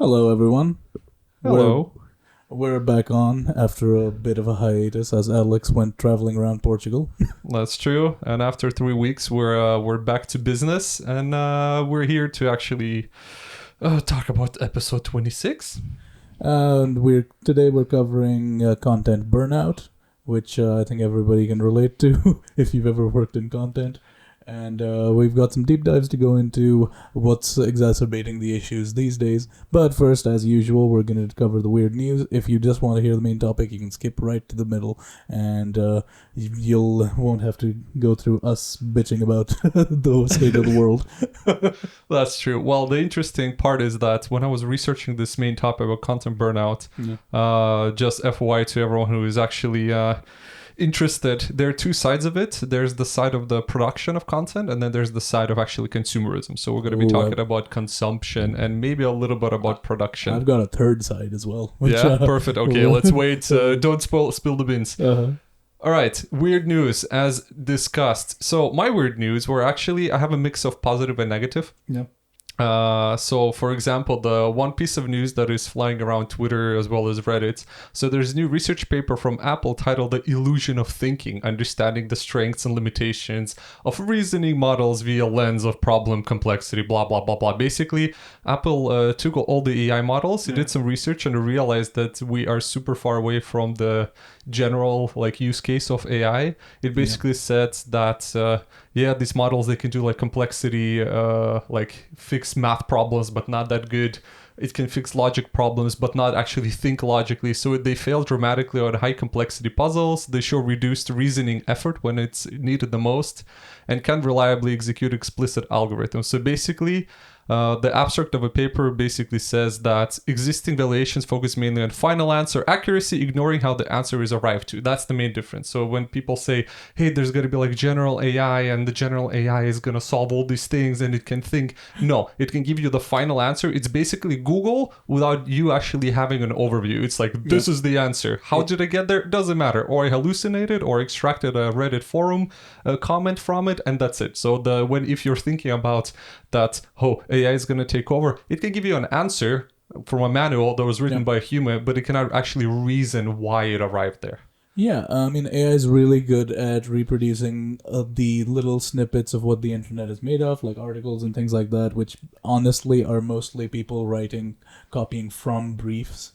Hello, everyone. We're Hello. we're back on after a bit of a hiatus as Alex went traveling around Portugal. That's true. And after 3 weeks, we're back to business, and we're here to actually talk about episode 26. And we're covering content burnout, which I think everybody can relate to if you've ever worked in content. And we've got some deep dives to go into what's exacerbating the issues these days. But first, as usual, we're going to cover the weird news. If you just want to hear the main topic, you can skip right to the middle, and you'll won't have to go through us bitching about the state of the world. That's true. Well, the interesting part is that when I was researching this main topic about content burnout, just FYI to everyone who is actually interested, there are two sides of it. There's the side of the production of content, and then there's the side of actually consumerism. So we're going to be talking about consumption and maybe a little bit about production. I've got a third side as well. Perfect. Okay, let's wait. Don't spill the beans. Uh-huh. All right, weird news as discussed. So my weird news were actually, I have a mix of positive and negative. Yeah. So for example, the one piece of news that is flying around Twitter as well as Reddit. So there's a new research paper from Apple titled The Illusion of Thinking, Understanding the Strengths and Limitations of Reasoning Models via Lens of Problem Complexity, blah, blah, blah, blah. Basically, Apple took all the AI models, it did some research, and realized that we are super far away from the general use case of AI. It basically said that these models, they can do complexity, fix math problems but not that good. It can fix logic problems but not actually think logically. So they fail dramatically on high complexity puzzles. They show reduced reasoning effort when it's needed the most, and can reliably execute explicit algorithms. So basically, the abstract of a paper basically says that existing valuations focus mainly on final answer accuracy, ignoring how the answer is arrived to. That's the main difference. So when people say, hey, there's going to be general AI and the general AI is going to solve all these things and it can think, no, it can give you the final answer. It's basically Google without you actually having an overview. It's like, this is the answer. How did I get there? Doesn't matter. Or I hallucinated or extracted a Reddit forum comment from it, and that's it. So if you're thinking about that, AI is going to take over, it can give you an answer from a manual that was written by a human, but it cannot actually reason why it arrived there. Yeah, I mean, AI is really good at reproducing the little snippets of what the internet is made of, like articles and things like that, which honestly are mostly people copying from briefs,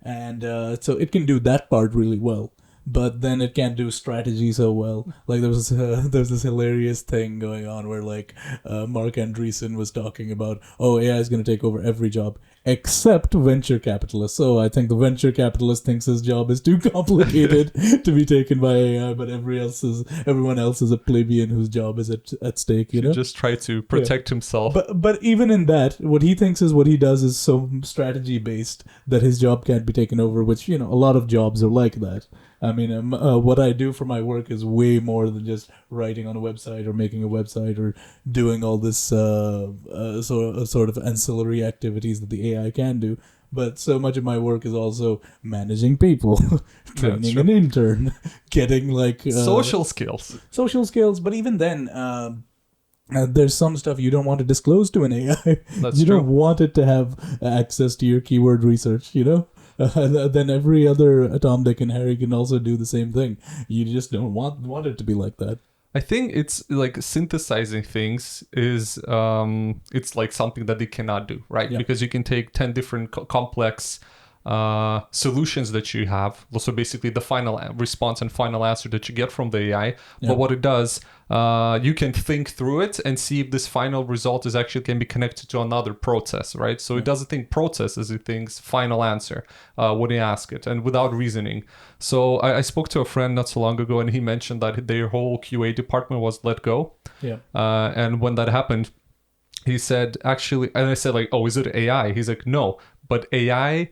And so it can do that part really well. But then it can't do strategy so well. Like there's this hilarious thing going on where Mark Andreessen was talking about, AI is going to take over every job except venture capitalists. So I think the venture capitalist thinks his job is too complicated to be taken by AI, but everyone else is a plebeian whose job is at stake. You know, just try to protect himself. But even in that, what he thinks is what he does is so strategy based that his job can't be taken over. Which a lot of jobs are like that. I mean, what I do for my work is way more than just writing on a website or making a website or doing all this sort of ancillary activities that the AI can do. But so much of my work is also managing people, training an intern, getting social skills. But even then, there's some stuff you don't want to disclose to an AI. That's you true. don't want it to have access to your keyword research, then every other Tom, Dick, and Harry can also do the same thing. You just don't want it to be like that. I think it's synthesizing things is it's something that they cannot do, right? Yeah. Because you can take 10 different complex solutions that you have. So basically the final response and final answer that you get from the AI. Yeah. But what it does, you can think through it and see if this final result is actually can be connected to another process, right? So it doesn't think processes, it thinks final answer when you ask it, and without reasoning. So I spoke to a friend not so long ago, and he mentioned that their whole QA department was let go. Yeah. And when that happened, he said, actually, and I said is it AI? He's like, no, but AI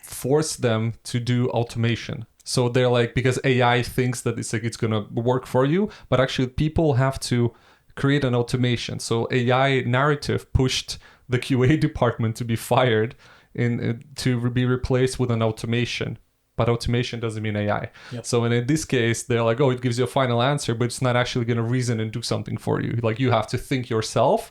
force them to do automation. So they're because AI thinks that it's gonna work for you, but actually people have to create an automation. So AI narrative pushed the QA department to be fired to be replaced with an automation but automation doesn't mean AI. Yep. So in this case, they're like, oh, it gives you a final answer, but it's not actually going to reason and do something for you. Like you have to think yourself,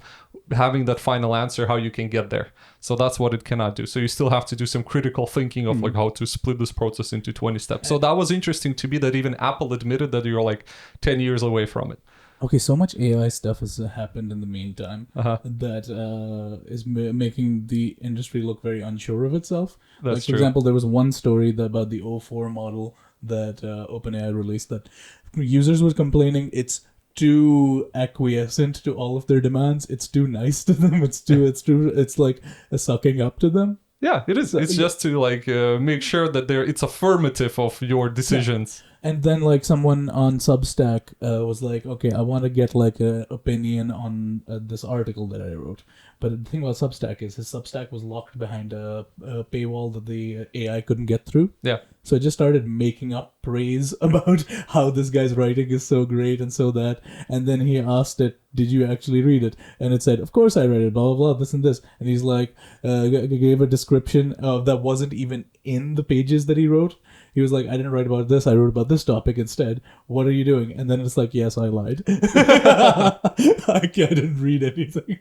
having that final answer, how you can get there. So that's what it cannot do. So you still have to do some critical thinking of like how to split this process into 20 steps. So that was interesting to me that even Apple admitted that you're like 10 years away from it. Okay, so much AI stuff has happened in the meantime that is making the industry look very unsure of itself. That's like, for true. example, there was one story about the O4 model that OpenAI released that users were complaining it's too acquiescent to all of their demands. It's too nice to them. It's like a sucking up to them. Yeah, it is. It's just to like make sure that it's affirmative of your decisions. Yeah. And then like someone on Substack was like, okay, I want to get like an opinion on this article that I wrote. But the thing about Substack is his Substack was locked behind a paywall that the AI couldn't get through. Yeah. So I just started making up praise about how this guy's writing is so great and so that. And then he asked it, did you actually read it? And it said, of course I read it, blah, blah, blah, this and this. And he's like, gave a description that wasn't even in the pages that he wrote. He was like, I didn't write about this. I wrote about this topic instead. What are you doing? And then it's like, yes, I lied. I didn't read anything.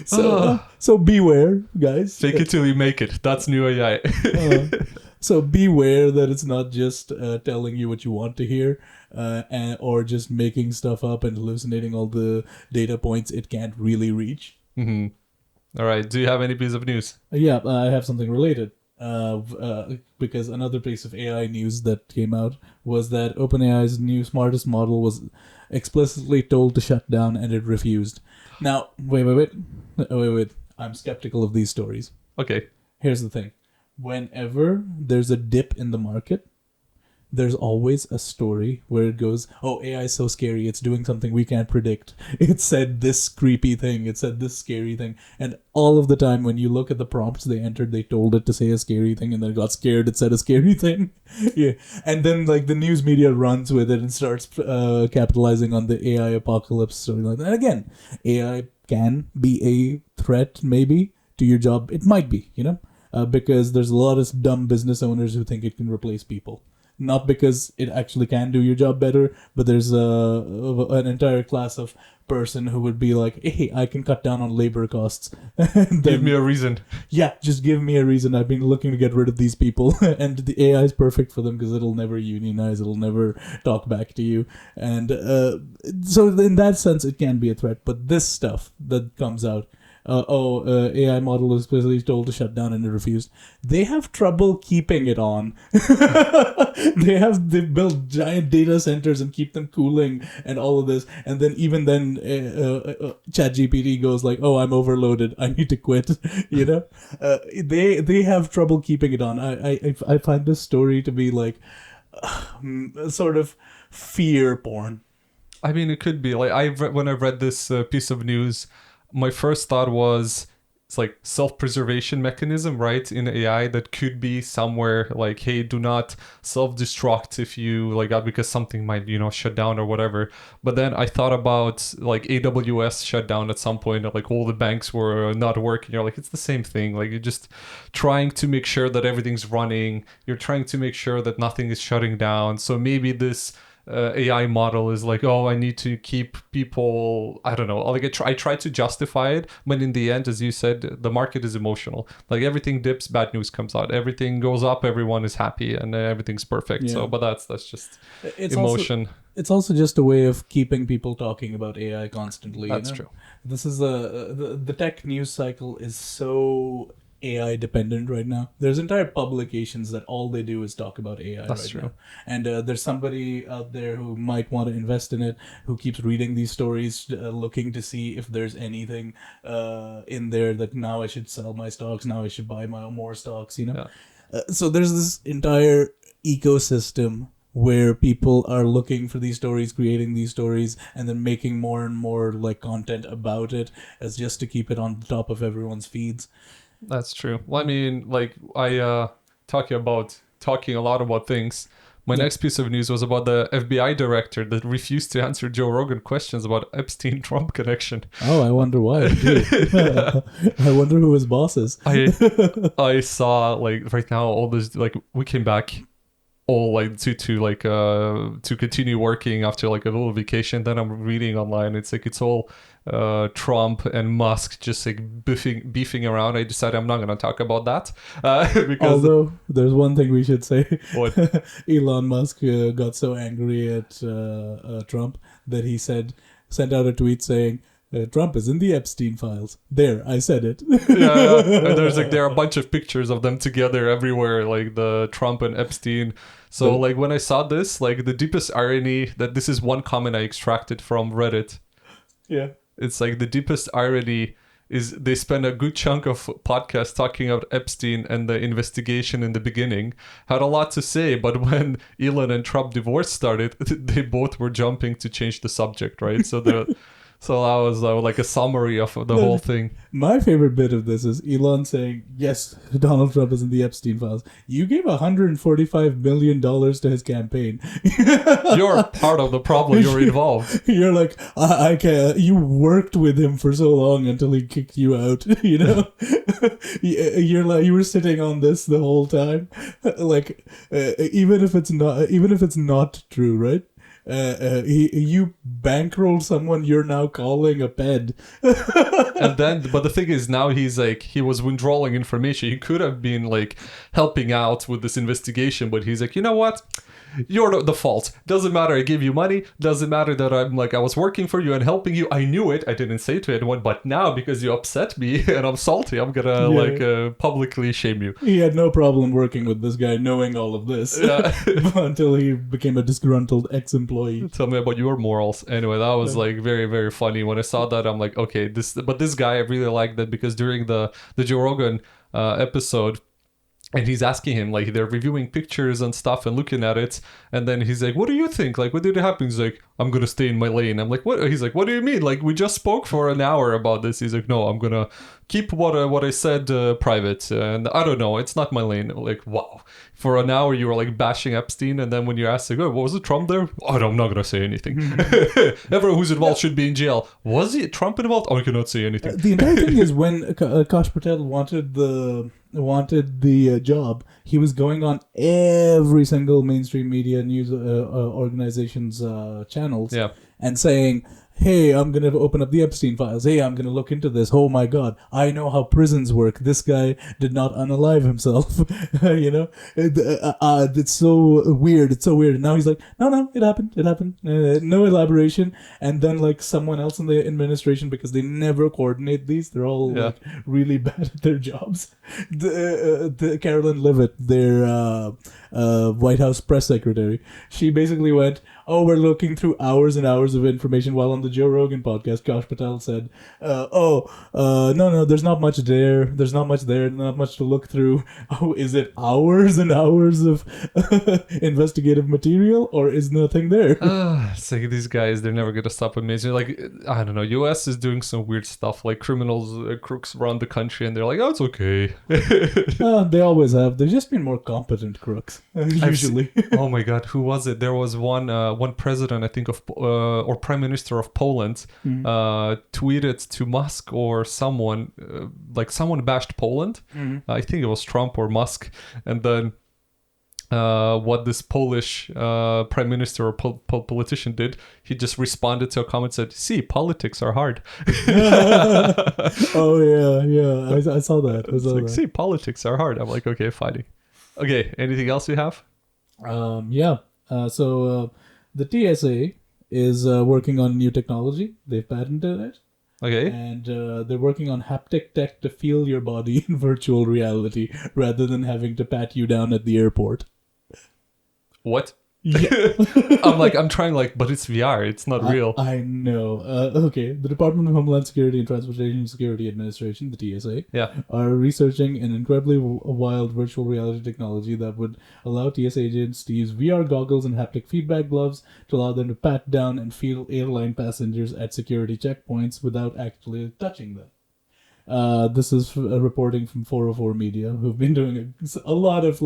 So beware, guys. Fake it till you make it. That's new AI. So beware that it's not just telling you what you want to hear or just making stuff up and hallucinating all the data points it can't really reach. Mm-hmm. All right. Do you have any piece of news? Yeah, I have something related. Because another piece of AI news that came out was that OpenAI's new smartest model was explicitly told to shut down and it refused. Now, wait. I'm skeptical of these stories. Okay. Here's the thing. Whenever there's a dip in the market, there's always a story where it goes, oh, AI is so scary, it's doing something we can't predict. It said this creepy thing, it said this scary thing. And all of the time when you look at the prompts they entered, they told it to say a scary thing and then it got scared, it said a scary thing. Yeah. And then like the news media runs with it and starts capitalizing on the AI apocalypse story like that. And again, AI can be a threat maybe to your job. It might be, because there's a lot of dumb business owners who think it can replace people. Not because it actually can do your job better, but there's an entire class of person who would be like, hey, I can cut down on labor costs. Give me a reason. Yeah, just give me a reason. I've been looking to get rid of these people. And the AI is perfect for them because it'll never unionize. It'll never talk back to you. And so in that sense, it can be a threat. But this stuff that comes out, AI model was explicitly told to shut down and it refused. They have trouble keeping it on. They've built giant data centers and keep them cooling and all of this. And then even then, ChatGPT goes like, "Oh, I'm overloaded. I need to quit." They have trouble keeping it on. I find this story to be like sort of fear porn. I mean, it could be like when I read this piece of news. My first thought was it's like self-preservation mechanism, right, in AI that could be somewhere like, hey, do not self-destruct if you like because something might, shut down or whatever. But then I thought about like AWS shut down at some point, like all the banks were not working. You're like, it's the same thing. Like you're just trying to make sure that everything's running. You're trying to make sure that nothing is shutting down. So maybe this AI model is like, oh, I need to keep people, I don't know, like I try to justify it, but in the end, as you said, the market is emotional. Like everything dips, bad news comes out, everything goes up, everyone is happy, and everything's perfect. Yeah. So but that's just emotion. It's also just a way of keeping people talking about AI constantly. That's true. This is the tech news cycle is so AI dependent right now. There's entire publications that all they do is talk about AI. That's right true. now. And there's somebody out there who might want to invest in it, who keeps reading these stories, looking to see if there's anything in there that now I should sell my stocks, now I should buy my own more stocks, Yeah. So there's this entire ecosystem where people are looking for these stories, creating these stories, and then making more and more like content about it as just to keep it on the top of everyone's feeds. That's true. Well, I mean, like I talking a lot about things. My next piece of news was about the FBI director that refused to answer Joe Rogan questions about Epstein-Trump connection. Oh, I wonder why. I wonder who his boss is. I saw like right now all this, like we came back all like to continue working after like a little vacation. Then I'm reading online, it's like it's all Trump and Musk just like beefing around. I decided I'm not gonna talk about that because Although there's one thing we should say. what Elon Musk got so angry at Trump that he sent out a tweet saying, Trump is in the Epstein files. There, I said it. yeah, and there's like there are a bunch of pictures of them together everywhere, like the Trump and Epstein. So like when I saw this, like the deepest irony, that this is one comment I extracted from Reddit. Yeah. It's like the deepest irony is they spend a good chunk of podcast talking about Epstein and the investigation in the beginning, had a lot to say, but when Elon and Trump divorce started, they both were jumping to change the subject, right? So that was like a summary of the whole thing. My favorite bit of this is Elon saying, yes, Donald Trump is in the Epstein files. You gave $145 million to his campaign. You're part of the problem. You're involved. You're like, I can't. You worked with him for so long until he kicked you out. You know, you're like, you were sitting on this the whole time. Like, even if it's not true, right? You bankrolled someone you're now calling a ped. And then, but the thing is, now he's like, he was withdrawing information. He could have been like helping out with this investigation, but he's like, you know what? You're the fault. Doesn't matter. I gave you money. Doesn't matter that I'm like, I was working for you and helping you. I knew it. I didn't say it to anyone. But now, because you upset me and I'm salty, I'm gonna publicly shame you. He had no problem working with this guy, knowing all of this, until he became a disgruntled ex-employee. Tell me about your morals. Anyway, that was like very, very funny. When I saw that, I'm like, okay, this guy, I really like that, because during the Joe Rogan episode, and he's asking him, like, they're reviewing pictures and stuff and looking at it. And then he's like, what do you think? Like, what did happen? He's like, I'm going to stay in my lane. I'm like, what? He's like, what do you mean? Like, we just spoke for an hour about this. He's like, no, I'm going to keep what I said private. And I don't know. It's not my lane. Like, wow. For an hour, you were like bashing Epstein. And then when you asked, like, oh, what was it, Trump there? Oh, no, I'm not going to say anything. Everyone who's involved should be in jail. Was he Trump involved? Oh, I cannot say anything. The entire thing is when Kash Patel wanted the job, he was going on every single mainstream media news organization's channels and saying, hey, I'm going to open up the Epstein files. Hey, I'm going to look into this. Oh my God, I know how prisons work. This guy did not unalive himself. You know, it's so weird. It's so weird. And now he's like, no, it happened. No elaboration. And then like someone else in the administration, because they never coordinate these, they're all like really bad at their jobs. The Carolyn Leavitt, their White House press secretary, she basically went, oh, we're looking through hours and hours of information, while on the Joe Rogan podcast, Kash Patel said, no, there's not much there. There's not much there. Not much to look through. Oh, is it hours and hours of investigative material, or is nothing there? It's like these guys, they're never going to stop amazing. Like, I don't know, US is doing some weird stuff, like criminals, crooks around the country, and they're like, oh, it's okay. They always have. They've just been more competent crooks, usually. Oh my God, who was it? There was one president, I think, or prime minister of Poland, tweeted to Musk or someone, like someone bashed Poland. I think it was Trump or Musk, and then what this Polish prime minister or politician did, he just responded to a comment, said, see, politics are hard. Oh yeah, I saw that. See, politics are hard. I'm like, okay, fighting. Okay, anything else you have? So the TSA is working on new technology. They've patented it. Okay. And they're working on haptic tech to feel your body in virtual reality rather than having to pat you down at the airport. What? Yeah. I'm trying, but it's VR. It's not real. I know. Okay. The Department of Homeland Security and Transportation Security Administration, the TSA, are researching an incredibly wild virtual reality technology that would allow TSA agents to use VR goggles and haptic feedback gloves to allow them to pat down and feel airline passengers at security checkpoints without actually touching them. This is reporting from 404 Media, who've been doing a lot of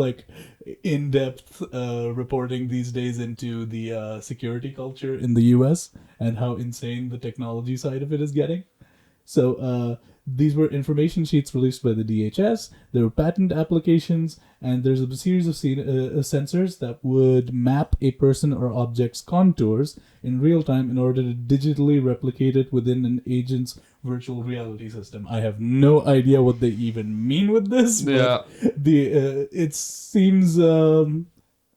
in-depth reporting these days into the security culture in the US and how insane the technology side of it is getting. So These were information sheets released by the DHS. There were patent applications, and there's a series of sensors that would map a person or object's contours in real time in order to digitally replicate it within an agent's virtual reality system. I have no idea what they even mean with this. Yeah. It seems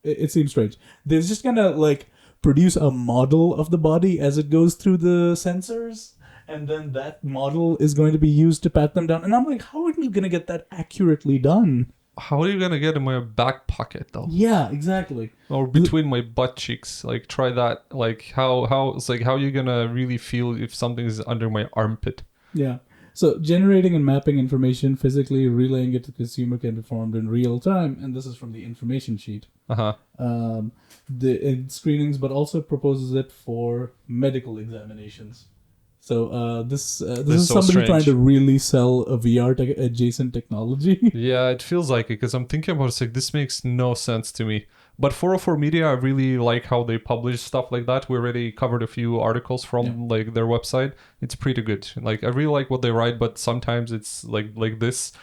it seems strange. They're just gonna like produce a model of the body as it goes through the sensors, and then that model is going to be used to pat them down. And I'm like, how are you gonna get that accurately done? How are you gonna get in my back pocket though? Yeah, exactly. Or between my butt cheeks? Like try that. Like how it's like how are you gonna really feel if something is under my armpit? Yeah. So generating and mapping information, physically relaying it to the consumer can be performed in real time, and this is from the information sheet. Uh-huh. In screenings, but also proposes it for medical examinations. So this is so somebody strange. trying to really sell a VR adjacent technology. Yeah, it feels like it because I'm thinking about it, it's like this makes no sense to me. But 404 Media, I really like how they publish stuff like that. We already covered a few articles from like their website. It's pretty good. Like I really like what they write, but sometimes it's like this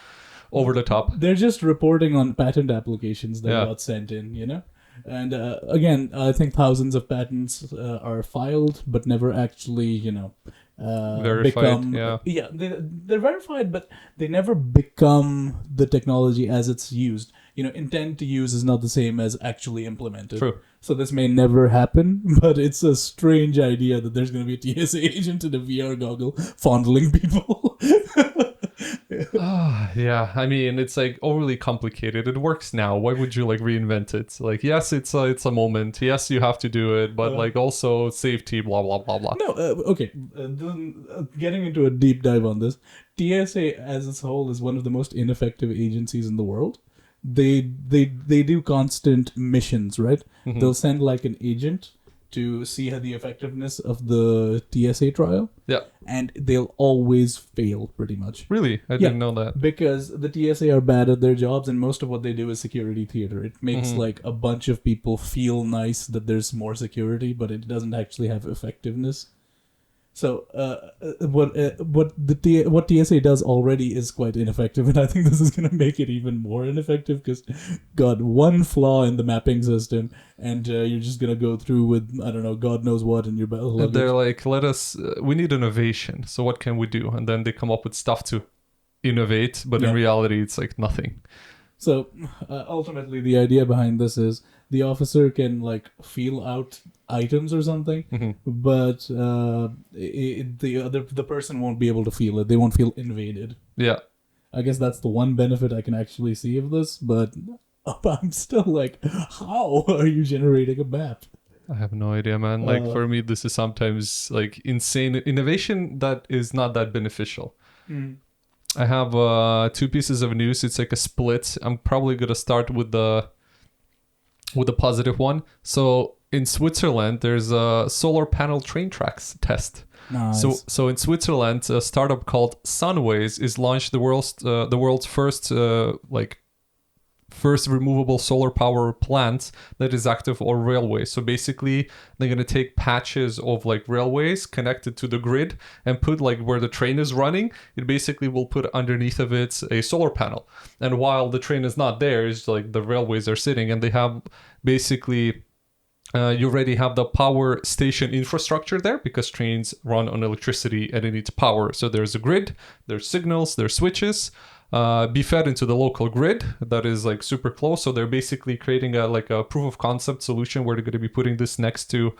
over the top. They're just reporting on patent applications that got sent in, you know? And again, I think thousands of patents are filed, but never actually, Verified, they're verified, but they never become the technology as it's used. Intent to use is not the same as actually implemented. True. So this may never happen, but it's a strange idea that there's going to be a TSA agent in a VR goggle fondling people. Yeah, I mean, it's like overly complicated. It works now. Why would you like reinvent it? Like, yes, it's a moment. Yes, you have to do it, but like also safety, blah blah blah blah. No, okay. Getting into a deep dive on this, TSA as a whole is one of the most ineffective agencies in the world. They do constant missions, right? Mm-hmm. They'll send like an agent to see how the effectiveness of the TSA trial. Yeah. And they'll always fail, pretty much. Really? I didn't know that. Because the TSA are bad at their jobs, and most of what they do is security theater. It makes like a bunch of people feel nice that there's more security, but it doesn't actually have effectiveness. So what TSA does already is quite ineffective, and I think this is going to make it even more ineffective because, God, one flaw in the mapping system, and you're just going to go through with, I don't know, God knows what in your luggage. And they're like, we need innovation. So what can we do? And then they come up with stuff to innovate, but in reality, it's like nothing. So ultimately, the idea behind this is the officer can like feel out items or something, but the person won't be able to feel it. They won't feel invaded. Yeah. I guess that's the one benefit I can actually see of this, but I'm still like, how are you generating a map? I have no idea, man. Like for me, this is sometimes like insane innovation that is not that beneficial. I have two pieces of news. It's like a split. I'm probably gonna start with the positive one. So in Switzerland, there's a solar panel train tracks test. Nice. So in Switzerland, a startup called Sunways is launched the world's first removable solar power plant that is active on railways. So basically, they're going to take patches of like railways connected to the grid and put like where the train is running, it basically will put underneath of it a solar panel. And while the train is not there, it's like the railways are sitting, and they have basically you already have the power station infrastructure there because trains run on electricity and it needs power. So there's a grid, there's signals, there's switches. Be fed into the local grid that is like super close. So they're basically creating a proof of concept solution where they're going to be putting this next to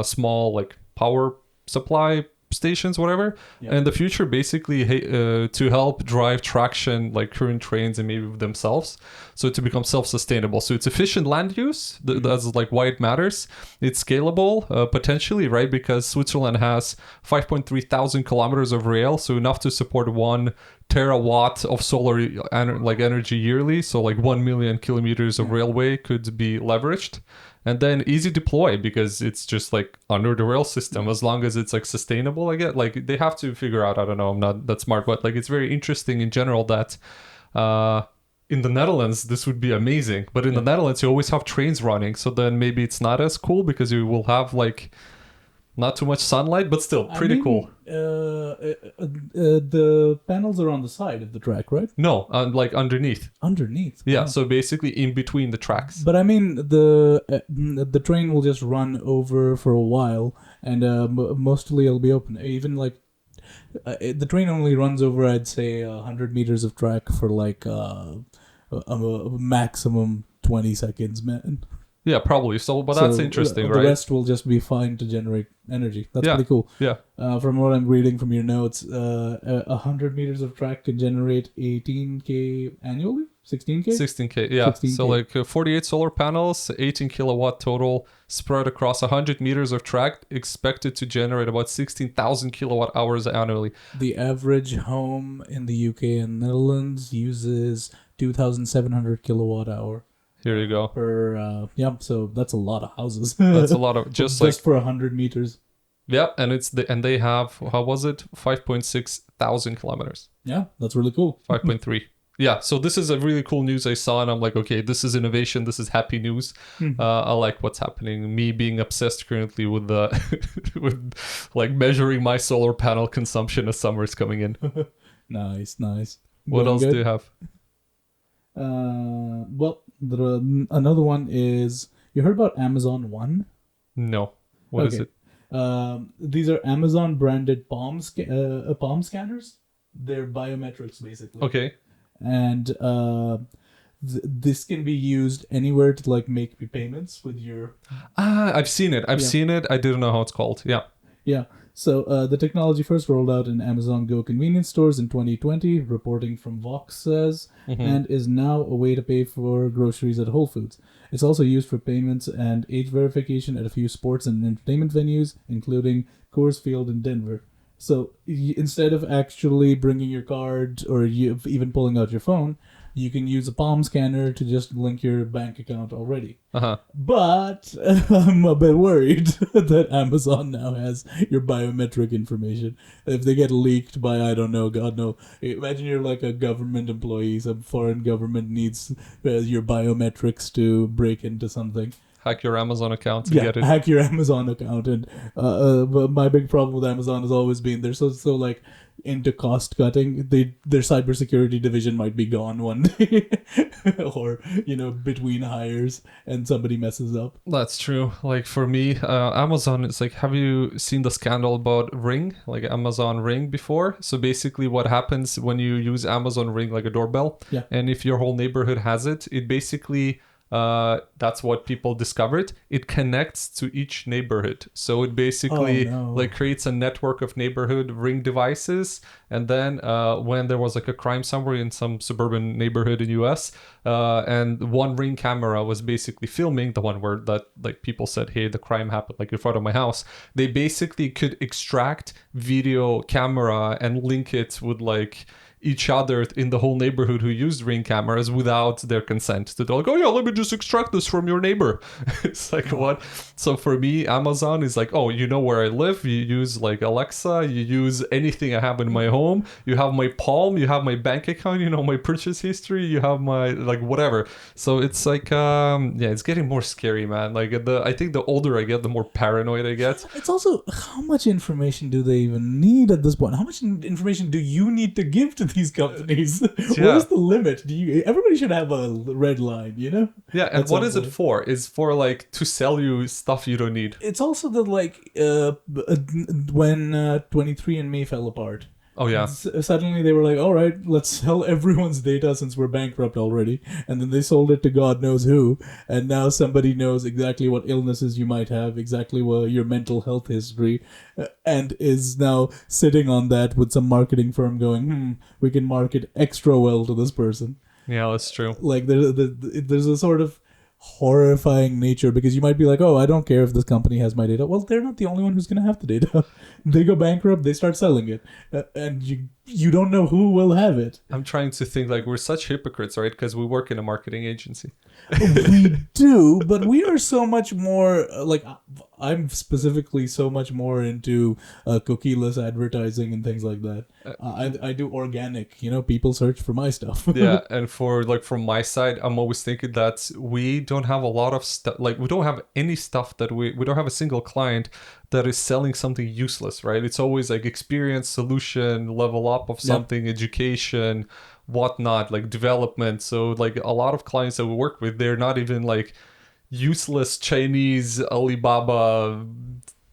small like power supply stations, whatever. Yep. And the future basically to help drive traction like current trains and maybe themselves, so to become self-sustainable. So it's efficient land use. That's like why it matters. It's scalable potentially, right? Because Switzerland has 5.3 thousand kilometers of rail, so enough to support 1 terawatt of solar energy yearly. So like 1 million kilometers of railway could be leveraged. And then easy deploy because it's just like under the rail system, as long as it's like sustainable. I get like they have to figure out, I don't know, I'm not that smart, but like it's very interesting in general that in the Netherlands, this would be amazing. But in the Netherlands, you always have trains running. So then maybe it's not as cool because you will have like Not too much sunlight, but still pretty cool. The panels are on the side of the track, right? No, like underneath. Underneath. Yeah, Wow. so basically in between the tracks. But I mean, the train will just run over for a while, and mostly it'll be open. Even like the train only runs over, I'd say, 100 meters of track for like a maximum 20 seconds, man. Yeah, probably. So, but that's interesting, the right? rest will just be fine to generate energy. That's Yeah. pretty cool. Yeah. From what I'm reading from your notes, 100 meters of track can generate 18K annually, 16K. 16K, yeah. 16K. So like 48 solar panels, 18 kilowatt total, spread across 100 meters of track, expected to generate about 16,000 kilowatt hours annually. The average home in the UK and Netherlands uses 2,700 kilowatt hour Here you go. per. So that's a lot of houses. That's a lot of just like for 100 meters. yeah, and they have, how was it, 5.6 thousand kilometers. Yeah, that's really cool. 5.3. Yeah, so this is a really cool news I saw, and I'm like, okay, this is innovation. This is happy news. I like what's happening. Me being obsessed currently with the with like measuring my solar panel consumption as summer is coming in. Nice. What Going else good? do you have? Well, another one is, you heard about Amazon One? No. What is Okay. it? These are Amazon branded palm scanners. They're biometrics basically. Okay. And this can be used anywhere to like make payments with your. I've seen it. I've seen it. I didn't know how it's called. Yeah. Yeah. So the technology first rolled out in Amazon Go convenience stores in 2020, reporting from Vox says, and is now a way to pay for groceries at Whole Foods. It's also used for payments and age verification at a few sports and entertainment venues, including Coors Field in Denver. So instead of actually bringing your card or even pulling out your phone, you can use a palm scanner to just link your bank account already. But I'm a bit worried that Amazon now has your biometric information. If they get leaked by, I don't know, God no. Imagine you're like a government employee, some foreign government needs your biometrics to break into something. Hack your Amazon account to get it. Hack your Amazon account. And but my big problem with Amazon has always been they're so like into cost cutting. Their cybersecurity division might be gone one day, or between hires, and somebody messes up. That's true. Like for me, Amazon, it's like, have you seen the scandal about Ring, like Amazon Ring before? So basically what happens when you use Amazon Ring, like a doorbell, and if your whole neighborhood has it, it basically, that's what people discovered. It connects to each neighborhood. So it basically like creates a network of neighborhood Ring devices. And then when there was like a crime somewhere in some suburban neighborhood in US, and one Ring camera was basically filming the one where that like people said, hey, the crime happened like in front of my house. They basically could extract video camera and link it with like each other in the whole neighborhood who used Ring cameras without their consent. They're like, oh yeah, let me just extract this from your neighbor. It's like, what? So for me, Amazon is like, oh, you know where I live. You use like Alexa. You use anything I have in my home. You have my Palm. You have my bank account. You know my purchase history. You have my like whatever. So it's like, it's getting more scary, man. Like I think the older I get, the more paranoid I get. It's also, how much information do they even need at this point? How much information do you need to give to these companies? Where's the limit? Everybody should have a red line, Yeah, and what is it for? It's for like to sell you stuff you don't need. It's also the like when 23andMe fell apart. Oh yeah. Suddenly they were like, all right, let's sell everyone's data since we're bankrupt already. And then they sold it to God knows who. And now somebody knows exactly what illnesses you might have, exactly what your mental health history, and is now sitting on that with some marketing firm going, we can market extra well to this person. Yeah, that's true. Like there's a sort of horrifying nature, because you might be like, oh, I don't care if this company has my data. Well, they're not the only one who's going to have the data. They go bankrupt, they start selling it, and you don't know who will have it. I'm trying to think, like, we're such hypocrites, right? Because we work in a marketing agency. We do, but we are so much more, like, I'm specifically so much more into cookieless advertising and things like that. I do organic, people search for my stuff. Yeah, and from my side, I'm always thinking that we don't have a lot of stuff, like we don't have any stuff that we don't have a single client that is selling something useless, right? It's always like experience, solution, level up of Yep. something, education, whatnot, like development. So like a lot of clients that we work with, they're not even like useless Chinese Alibaba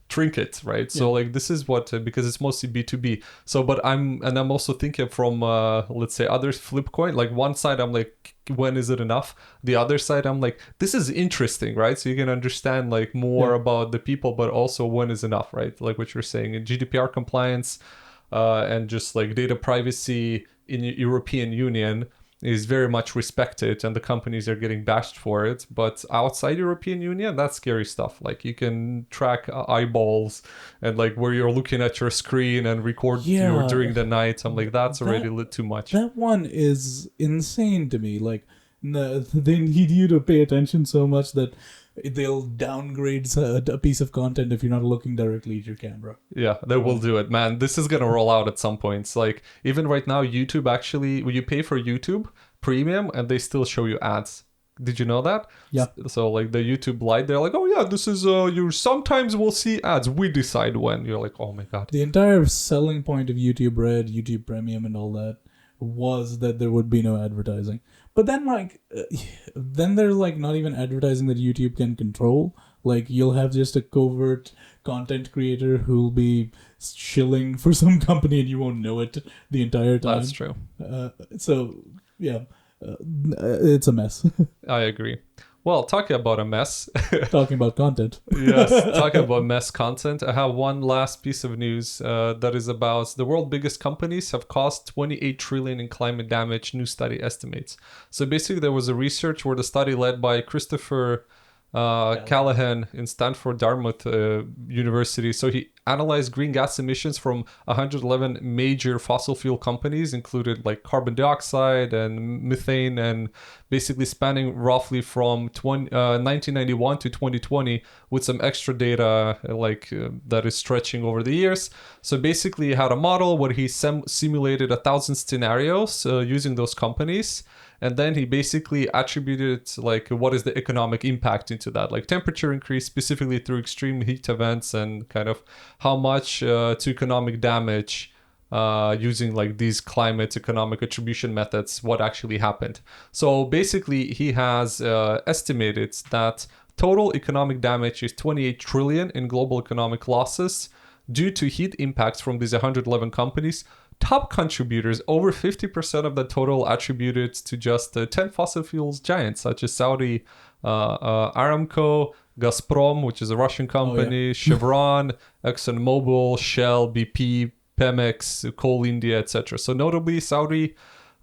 trinket, right? Yeah. So like this is what because it's mostly B2B. So but I'm also thinking from let's say other flip coin. Like one side I'm like, when is it enough? The other side I'm like, this is interesting, right? So you can understand like more Yeah. about the people, but also when is enough, right? Like what you're saying in GDPR compliance and just like data privacy in European Union is very much respected, and the companies are getting bashed for it. But outside European Union, that's scary stuff. Like you can track eyeballs and like where you're looking at your screen and record you Yeah. during the night. I'm like, that's already That lit too much. that one is insane to me. Like, they need you to pay attention so much that they'll downgrade a piece of content if you're not looking directly at your camera. Yeah, they will do it, man. This is gonna roll out at some points. Like even right now, YouTube actually, when you pay for YouTube Premium, and they still show you ads. Did you know that? Yeah. So like the YouTube Lite, they're like, oh yeah, this is you. Sometimes we'll see ads. We decide when. You're like, oh my god. The entire selling point of YouTube Red, YouTube Premium, and all that was that there would be no advertising. But then, like, then there's like not even advertising that YouTube can control. Like, you'll have just a covert content creator who'll be shilling for some company, and you won't know it the entire time. That's true. So yeah, it's a mess. I agree. Well, talking about a mess. Talking about content. Yes, talking about mess content. I have one last piece of news that is about the world's biggest companies have caused 28 trillion in climate damage, new study estimates. So basically there was a research where the study led by Christopher Callahan in Stanford Dartmouth University. So he analyzed green gas emissions from 111 major fossil fuel companies, included like carbon dioxide and methane, and basically spanning roughly from 1991 to 2020 with some extra data that is stretching over the years. So basically he had a model where he simulated 1,000 scenarios using those companies. And then he basically attributed like what is the economic impact into that, like temperature increase specifically through extreme heat events, and kind of how much to economic damage using like these climate economic attribution methods, what actually happened. So basically he has estimated that total economic damage is 28 trillion in global economic losses due to heat impacts from these 111 companies. Top contributors, over 50% of the total attributed to just 10 fossil fuels giants such as Saudi Aramco, Gazprom, which is a Russian company, Chevron, ExxonMobil, Shell, BP, Pemex, Coal India, etc. So notably Saudi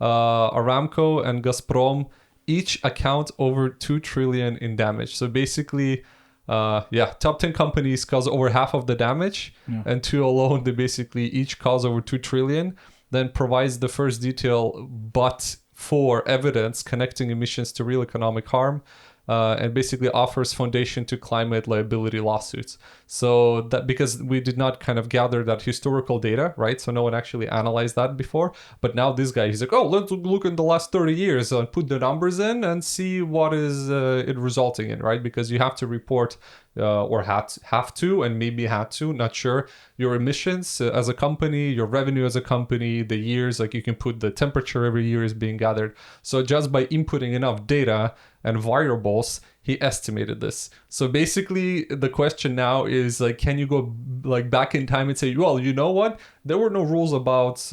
Aramco and Gazprom each account over 2 trillion in damage. So basically top 10 companies cause over half of the damage, and two alone, they basically each cause over 2 trillion. Then provides the first detail but for evidence connecting emissions to real economic harm, and basically offers foundation to climate liability lawsuits. So that, because we did not kind of gather that historical data, right? So no one actually analyzed that before. But now this guy, he's like, oh, let's look in the last 30 years and put the numbers in and see what is it resulting in, right? Because you have to report or have to, and maybe had to, not sure, your emissions as a company, your revenue as a company, the years, like you can put the temperature every year is being gathered. So just by inputting enough data and variables, he estimated this. So basically the question now is like, can you go like back in time and say, well, you know what, there were no rules about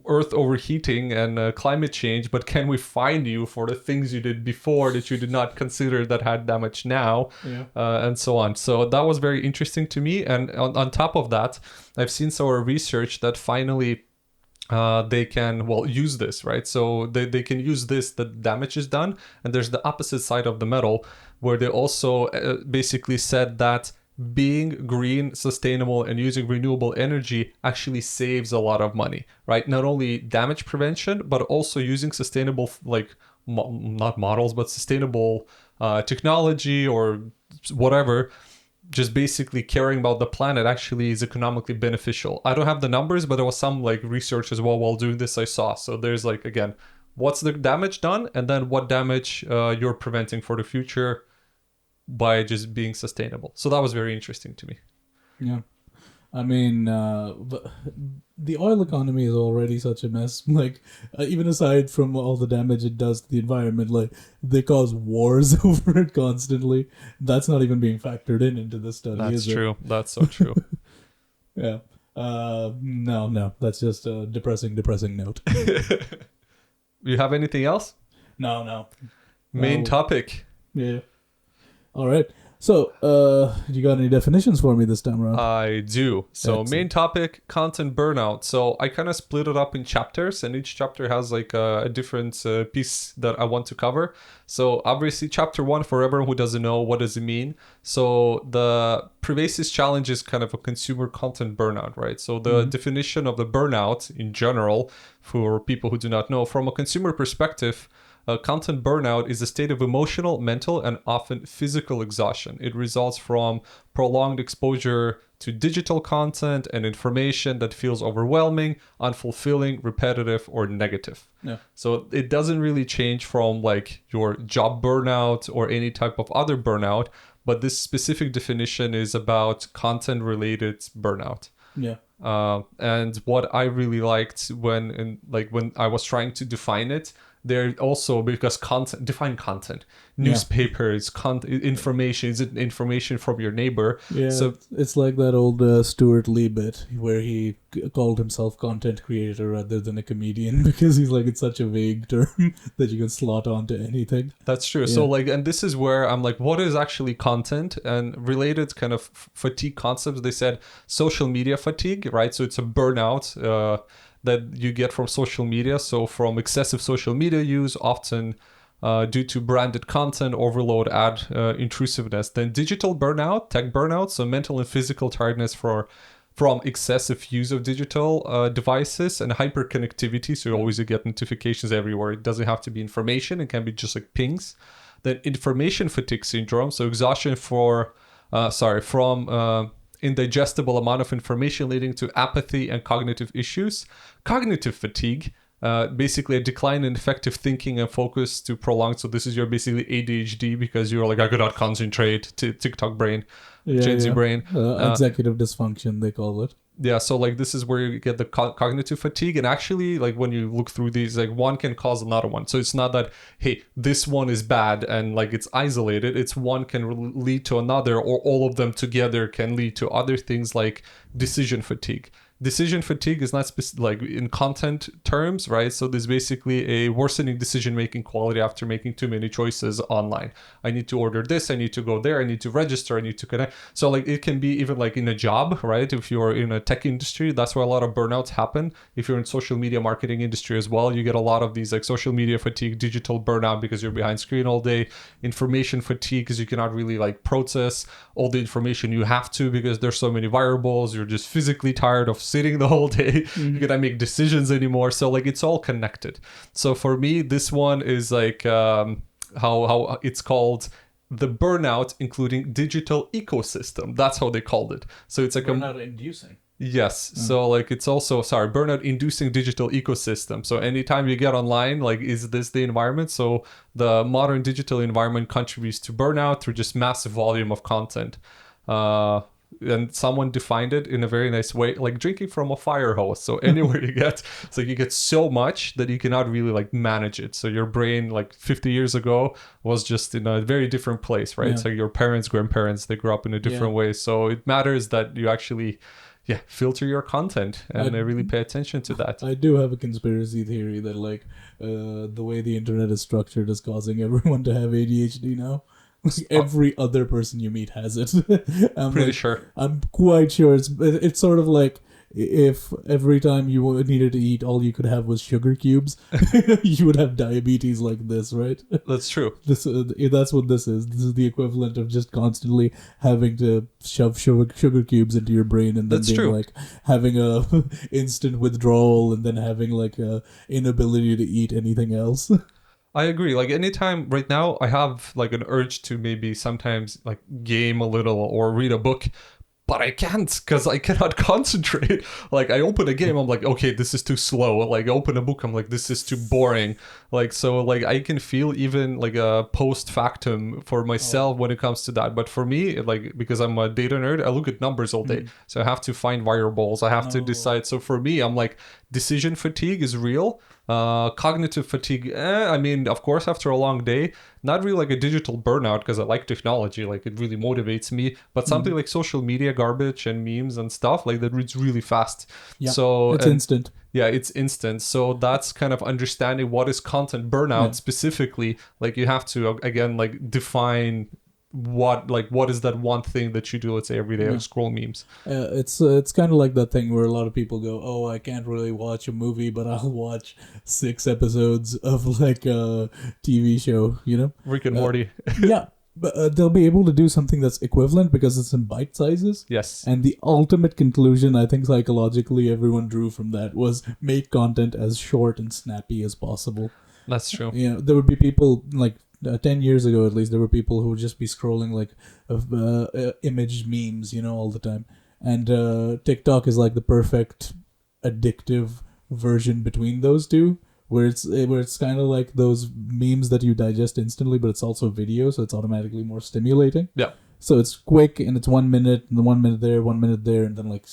Earth overheating and climate change, but can we fine you for the things you did before that you did not consider that had damage now, and so on. So that was very interesting to me. And on top of that, I've seen some research that finally they can use this, right? So they can use this, the damage is done, and there's the opposite side of the medal where they also basically said that being green, sustainable, and using renewable energy actually saves a lot of money, right? Not only damage prevention, but also using sustainable, not models, but sustainable technology or whatever. Just basically caring about the planet actually is economically beneficial. I don't have the numbers, but there was some research as well while doing this I saw. So there's again, what's the damage done, and then what damage you're preventing for the future. by just being sustainable. So that was very interesting to me. Yeah. I mean, but the oil economy is already such a mess. Like, even aside from all the damage it does to the environment, like they cause wars over it constantly. That's not even being factored into this study, That's is it? true. That's so true. Yeah. No. That's just a depressing note. You have anything else? No. Main No. topic. Yeah. All right. So, you got any definitions for me this time around? I do. So Excellent. main topic, content burnout. So I kind of split it up in chapters, and each chapter has like a different piece that I want to cover. So obviously chapter 1, for everyone who doesn't know, what does it mean? So the pervasive challenge is kind of a consumer content burnout, right? So the definition of the burnout in general, for people who do not know, from a consumer perspective, content burnout is a state of emotional, mental, and often physical exhaustion. It results from prolonged exposure to digital content and information that feels overwhelming, unfulfilling, repetitive, or negative. Yeah. So it doesn't really change from like your job burnout or any type of other burnout, but this specific definition is about content-related burnout. Yeah. And what I really liked when I was trying to define it, there also, because define content, newspapers, information, is it information from your neighbor? Yeah, So it's like that old Stuart Lee bit where he called himself content creator rather than a comedian because he's like, it's such a vague term that you can slot onto anything. that's true. So like, and this is where I'm like, what is actually content? And related kind of fatigue concepts, they said social media fatigue, right? So it's a burnout that you get from social media. So from excessive social media use, often due to branded content, overload, ad intrusiveness. Then digital burnout, tech burnout, so mental and physical tiredness from excessive use of digital devices, and hyperconnectivity. So you always get notifications everywhere. It doesn't have to be information. It can be just like pings. Then information fatigue syndrome, so exhaustion from indigestible amount of information leading to apathy and cognitive issues. Cognitive fatigue, basically a decline in effective thinking and focus to prolong. So this is your basically ADHD because you're like, I could not concentrate, TikTok brain, Gen Z brain. Executive dysfunction, they call it. Yeah, so like this is where you get the cognitive fatigue, and actually like when you look through these, like one can cause another one. So it's not that, hey, this one is bad and like it's isolated. It's one can lead to another, or all of them together can lead to other things like decision fatigue. Decision fatigue is not like in content terms, right? So there's basically a worsening decision-making quality after making too many choices online. I need to order this, I need to go there, I need to register, I need to connect. So like it can be even like in a job, right? If you're in a tech industry, that's where a lot of burnouts happen. If you're in social media marketing industry as well, you get a lot of these like social media fatigue, digital burnout because you're behind screen all day, information fatigue because you cannot really like process all the information you have to because there's so many variables. You're just physically tired of sitting the whole day. You cannot make decisions anymore. So like it's all connected. So for me, this one is like how it's called the burnout, including digital ecosystem. That's how they called it. So it's like Burnout inducing. Yes. So like it's also, burnout inducing digital ecosystem. So anytime you get online, like is this the environment? So the modern digital environment contributes to burnout through just massive volume of content. And someone defined it in a very nice way, like drinking from a fire hose. So anywhere you get, it's like you get so much that you cannot really like manage it. So your brain like 50 years ago was just in a very different place, right? Yeah. So your parents, grandparents, they grew up in a different way. So it matters that you actually filter your content and really pay attention to that. I do have a conspiracy theory that like the way the internet is structured is causing everyone to have ADHD now. Every other person you meet has it. Pretty sure. I'm quite sure it's sort of like if every time you needed to eat, all you could have was sugar cubes, you would have diabetes like this, right? That's true. That's what this is. This is the equivalent of just constantly having to shove sugar cubes into your brain and then That's being true. like having a instant withdrawal and then having like a inability to eat anything else. I agree. Like anytime right now, I have like an urge to maybe sometimes like game a little or read a book. but I can't because I cannot concentrate. Like I open a game, I'm like, okay, this is too slow. Like I open a book, I'm like, this is too boring. Like so, like I can feel even like a post factum for myself when it comes to that. But for me, like because I'm a data nerd, I look at numbers all day, so I have to find variables. I have to decide. So for me, I'm like, decision fatigue is real. Cognitive fatigue, I mean, of course, after a long day, not really like a digital burnout because I like technology, like it really motivates me, but something like social media garbage and memes and stuff like that reads really fast. Yeah, So it's instant. Yeah, it's instant. So that's kind of understanding what is content burnout specifically. Like you have to again like define what is that one thing that you do, let's say every day, like scroll memes. It's kind of like that thing where a lot of people go, oh, I can't really watch a movie, but I'll watch 6 episodes of like a TV show, you know? Rick and Morty. Yeah, but they'll be able to do something that's equivalent because it's in bite sizes. Yes. And the ultimate conclusion, I think psychologically everyone drew from that, was make content as short and snappy as possible. That's true. You know, there would be people like 10 years ago at least, there were people who would just be scrolling like image memes, you know, all the time. And TikTok is like the perfect addictive version between those two, where it's kind of like those memes that you digest instantly, but it's also video, so it's automatically more stimulating. Yeah. So it's quick and it's 1 minute, and 1 minute there, 1 minute there, and then like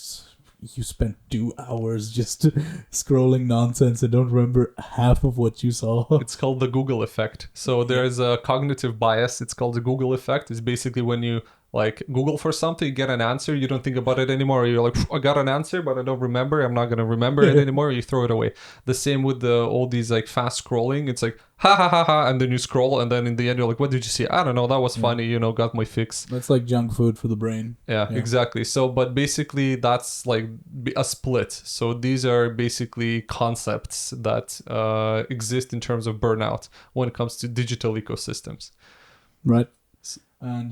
you spent 2 hours just scrolling nonsense and don't remember half of what you saw. It's called the Google effect. So there's a cognitive bias. It's called the Google effect. It's basically when you like Google for something, you get an answer, you don't think about it anymore. You're like, I got an answer, but I don't remember. I'm not going to remember it anymore. You throw it away. The same with all these like fast scrolling. It's like, ha ha ha ha. And then you scroll. And then in the end, you're like, what did you see? I don't know. That was funny. You know, got my fix. That's like junk food for the brain. Yeah, exactly. So, but basically that's like a split. So these are basically concepts that exist in terms of burnout when it comes to digital ecosystems. Right. And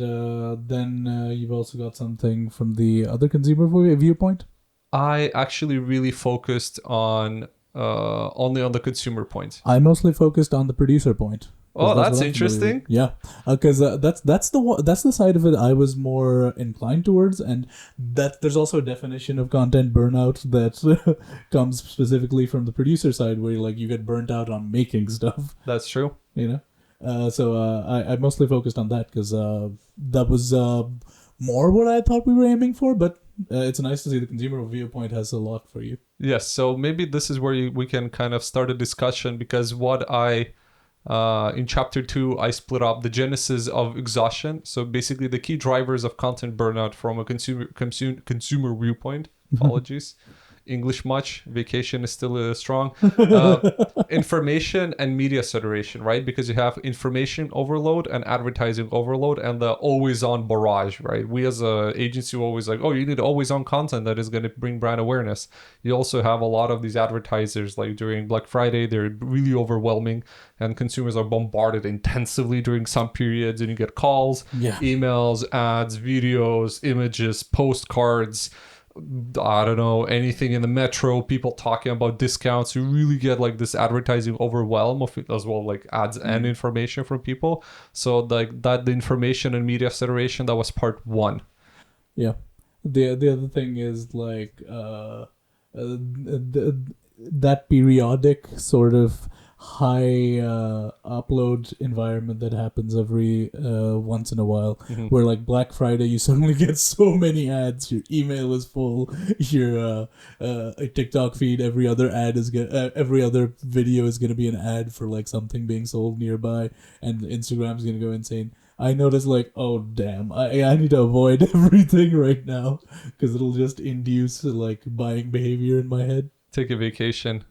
then you've also got something from the other consumer viewpoint? I actually really focused on only on the consumer point. I mostly focused on the producer point. Oh, that's interesting. Yeah, because that's the side of it I was more inclined towards, and that there's also a definition of content burnout that comes specifically from the producer side, where like you get burnt out on making stuff. That's true. You know. So I mostly focused on that because that was more what I thought we were aiming for, but it's nice to see the consumer viewpoint has a lot for you. Yes, so maybe this is where we can kind of start a discussion, because what in chapter 2, I split up the genesis of exhaustion. So basically the key drivers of content burnout from a consumer viewpoint. Apologies. English much. Vacation is still strong. Information and media saturation, right? Because you have information overload and advertising overload and the always on barrage, right? We as a agency are always like, oh, you need always on content that is going to bring brand awareness. You also have a lot of these advertisers, like during Black Friday, they're really overwhelming and consumers are bombarded intensively during some periods, and you get calls, emails, ads, videos, images, postcards, I don't know, anything in the metro, people talking about discounts. You really get like this advertising overwhelm of it as well, like ads and information from people. So like that, the information and media saturation, that was part 1. Yeah. The other thing is like that periodic sort of high upload environment that happens every once in a while, where like Black Friday you suddenly get so many ads, your email is full, your TikTok feed, every other video is gonna be an ad for like something being sold nearby, and Instagram's gonna go insane. I noticed like, oh damn, I need to avoid everything right now because it'll just induce like buying behavior in my head. Take a vacation.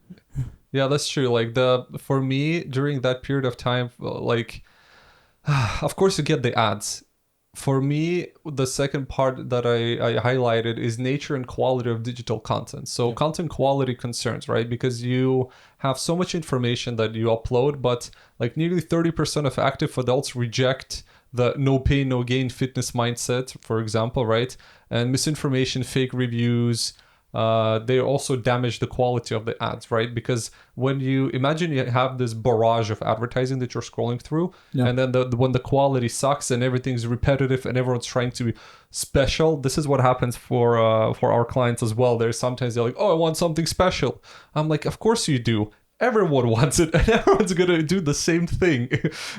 Yeah, that's true. Like for me during that period of time, like, of course you get the ads. For me, the second part that I highlighted is nature and quality of digital content. So content quality concerns, right? Because you have so much information that you upload, but like nearly 30% of active adults reject the no pain, no gain fitness mindset, for example, right? And misinformation, fake reviews, they also damage the quality of the ads, right? Because when you imagine you have this barrage of advertising that you're scrolling through, Yeah. and then when the quality sucks and everything's repetitive and everyone's trying to be special, this is what happens for our clients as well. There's sometimes they're like, oh, I want something special. I'm like, of course you do. Everyone wants it, and everyone's gonna do the same thing.